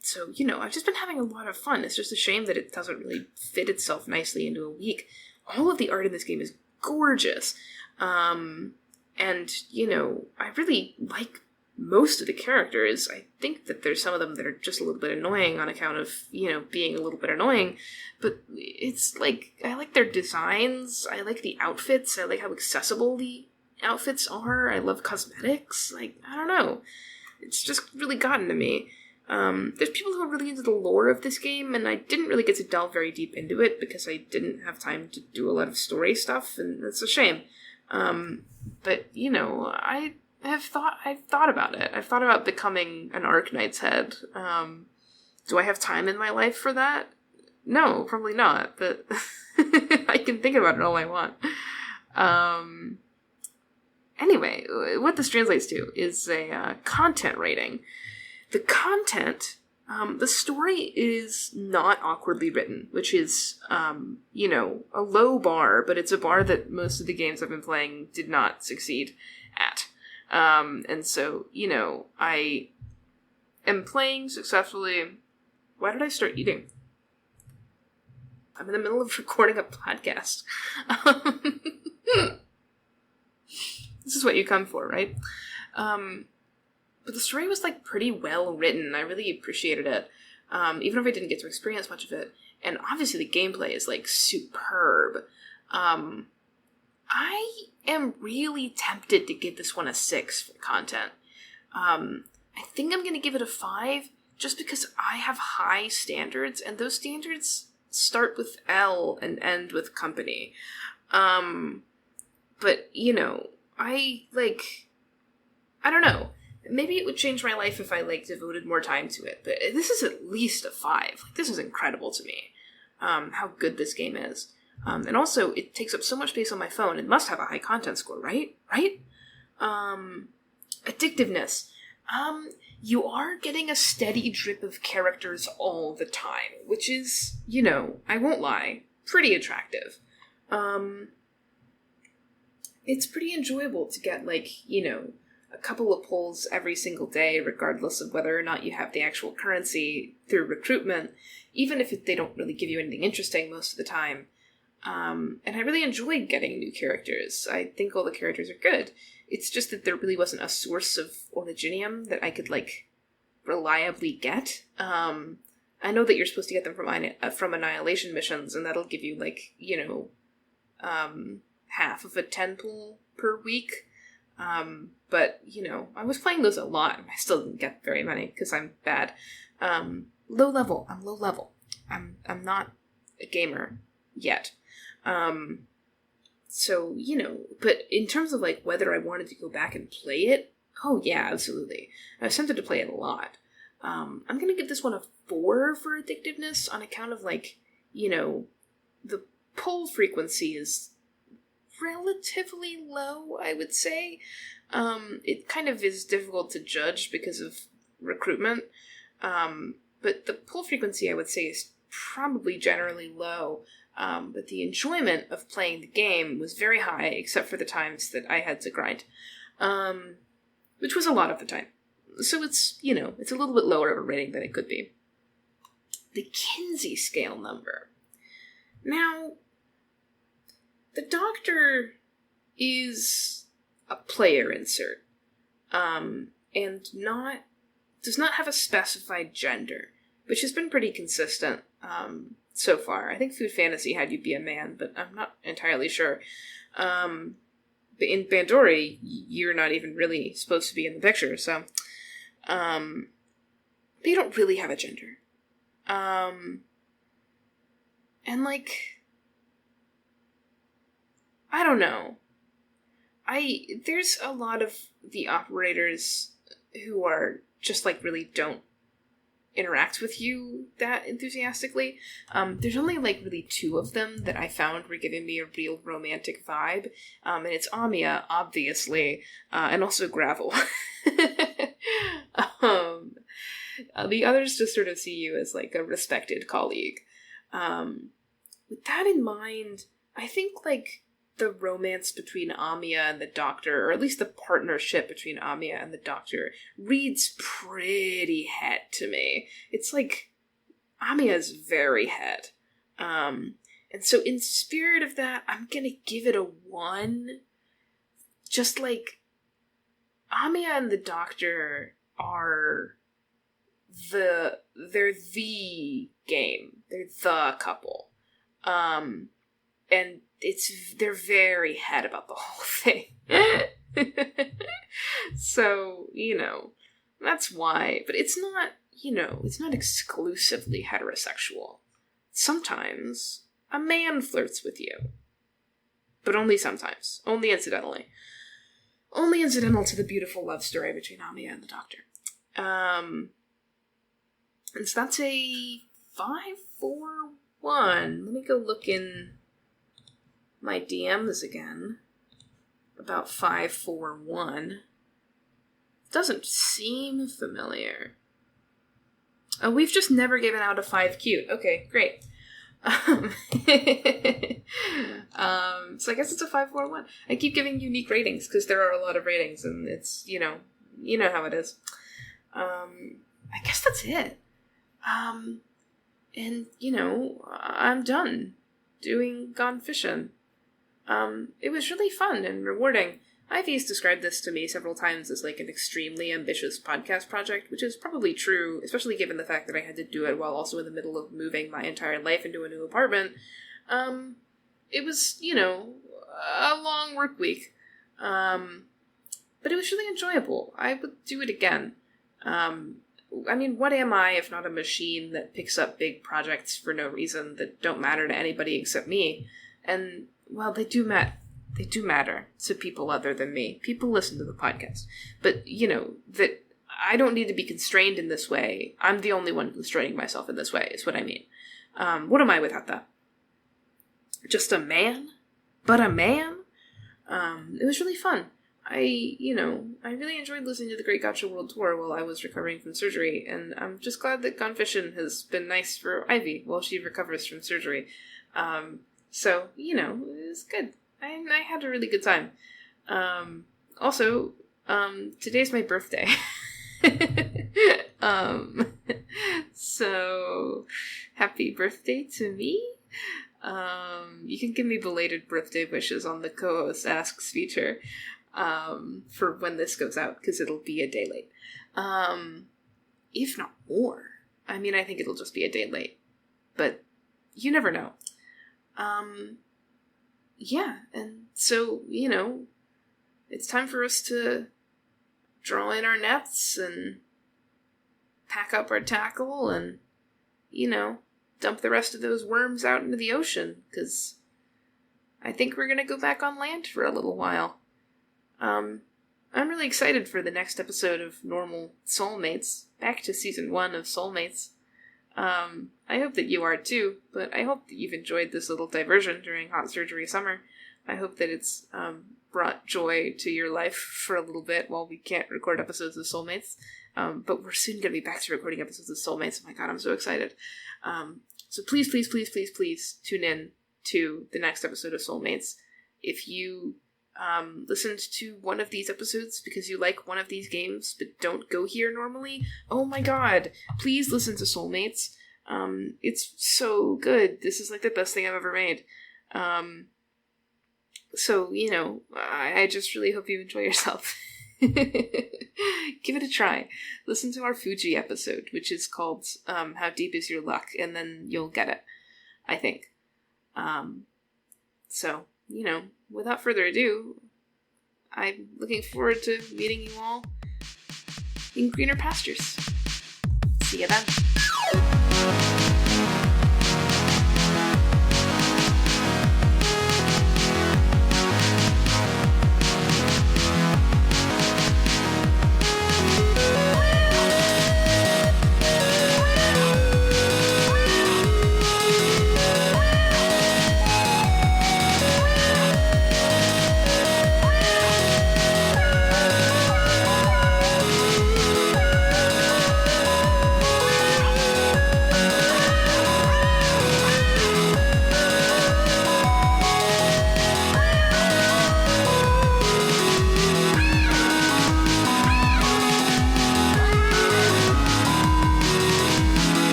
So, I've just been having a lot of fun. It's just a shame that it doesn't really fit itself nicely into a week. All of the art in this game is gorgeous. And, I really like most of the characters. I think that there's some of them that are just a little bit annoying on account of, being a little bit annoying. But it's like, I like their designs. I like the outfits. I like how accessible the outfits are. I love cosmetics. Like, I don't know. It's just really gotten to me. There's people who are really into the lore of this game, and I didn't really get to delve very deep into it because I didn't have time to do a lot of story stuff, and that's a shame. But, I've thought about it. I've thought about becoming an Arknights head. Do I have time in my life for that? No, probably not, but I can think about it all I want. Anyway, what this translates to is a content rating. The content, the story is not awkwardly written, which is, a low bar, but it's a bar that most of the games I've been playing did not succeed at. And so, I am playing successfully. Why did I start eating? I'm in the middle of recording a podcast. This is what you come for, right? But the story was, like, pretty well written. I really appreciated it, even if I didn't get to experience much of it. And obviously the gameplay is, like, superb. I am really tempted to give this one a 6 for content. I think I'm going to give it a 5 just because I have high standards, and those standards start with L and end with company. But, you know, I don't know. Maybe it would change my life if I, devoted more time to it, but this is at least a 5. This is incredible to me, how good this game is. And also, it takes up so much space on my phone. It must have a high content score, right? Right? Addictiveness. You are getting a steady drip of characters all the time, which is, you know, I won't lie, pretty attractive. It's pretty enjoyable to get, a couple of pulls every single day, regardless of whether or not you have the actual currency through recruitment, even if they don't really give you anything interesting most of the time. And I really enjoyed getting new characters. I think all the characters are good. It's just that there really wasn't a source of originium that I could, reliably get. I know that you're supposed to get them from Annihilation missions, and that'll give you, half of a 10 pull per week. But, I was playing those a lot, and I still didn't get very many, because I'm bad. Low level. I'm low level. I'm not a gamer yet. So, but in terms of, whether I wanted to go back and play it, oh, yeah, absolutely. I was tempted to play it a lot. I'm gonna give this one a 4 for addictiveness on account of, the pull frequency is relatively low, I would say. It kind of is difficult to judge because of recruitment, but the pull frequency, I would say, is probably generally low. But the enjoyment of playing the game was very high, except for the times that I had to grind, which was a lot of the time. So it's, it's a little bit lower of a rating than it could be. The Kinsey scale number. Now, the Doctor is a player insert, and does not have a specified gender, which has been pretty consistent, so far. I think Food Fantasy had you be a man, but I'm not entirely sure. But in Bandori, you're not even really supposed to be in the picture, so they don't really have a gender. And I don't know. There's a lot of the operators who are just really don't interact with you that enthusiastically. There's only really 2 of them that I found were giving me a real romantic vibe, and it's Amiya, obviously, and also Gravel. The others just sort of see you as a respected colleague. With that in mind, I think the romance between Amiya and the Doctor, or at least the partnership between Amiya and the Doctor, reads pretty het to me. It's Amiya's very het. And so in spirit of that, I'm gonna give it a 1. Just Amiya and the Doctor are they're the game. They're the couple. And they're very het about the whole thing. So, that's why. But it's not, it's not exclusively heterosexual. Sometimes a man flirts with you. But only sometimes. Only incidentally. Only incidental to the beautiful love story between Amiya and the Doctor. And so that's a 5-4-1. Let me go look in my DMs again. About 5-4-1. Doesn't seem familiar. Oh, we've just never given out a 5 cute. Okay, great. So I guess it's a 5-4-1. I keep giving unique ratings because there are a lot of ratings, and it's, you know how it is. I guess that's it. And, I'm done doing Gone Fishin'. It was really fun and rewarding. Ivy's described this to me several times as an extremely ambitious podcast project, which is probably true, especially given the fact that I had to do it while also in the middle of moving my entire life into a new apartment. it was, you know, a long work week. But it was really enjoyable. I would do it again. I mean, what am I if not a machine that picks up big projects for no reason that don't matter to anybody except me? And, well, they do matter to people other than me. People listen to the podcast. But, you know, that I don't need to be constrained in this way. I'm the only one constraining myself in this way, is what I mean. What am I without that? Just a man? But a man? It was really fun. I really enjoyed listening to the Great Gotcha World Tour while I was recovering from surgery, and I'm just glad that Gone Fishin' has been nice for Ivy while she recovers from surgery. So, you know, it was good. I had a really good time. Also, today's my birthday. So, happy birthday to me. You can give me belated birthday wishes on the co-host Asks feature. For when this goes out, because it'll be a day late. If not more. I mean, I think it'll just be a day late. But you never know. Yeah, and so, you know, it's time for us to draw in our nets and pack up our tackle and, you know, dump the rest of those worms out into the ocean, because I think we're gonna go back on land for a little while. I'm really excited for the next episode of Normal Soulmates, back to Season 1 of Soulmates. I hope that you are too, but I hope that you've enjoyed this little diversion during Hot Surgery Summer. I hope that it's brought joy to your life for a little bit while we can't record episodes of Soulmates. But we're soon going to be back to recording episodes of Soulmates. Oh my god, I'm so excited. So please, please, please, please, please tune in to the next episode of Soulmates. If you listened to one of these episodes because you like one of these games but don't go here normally, oh my god, please listen to Soulmates. It's so good. This is like the best thing I've ever made. So, you know, I just really hope you enjoy yourself. Give it a try. Listen to our Fuji episode, which is called How Deep Is Your Luck? And then you'll get it, I think. So, you know, without further ado, I'm looking forward to meeting you all in greener pastures. See you then.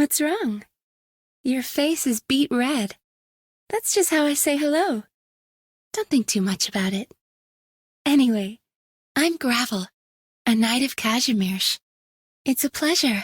What's wrong? Your face is beet red. That's just how I say hello. Don't think too much about it. Anyway, I'm Gravel, a knight of Kazimierz. It's a pleasure.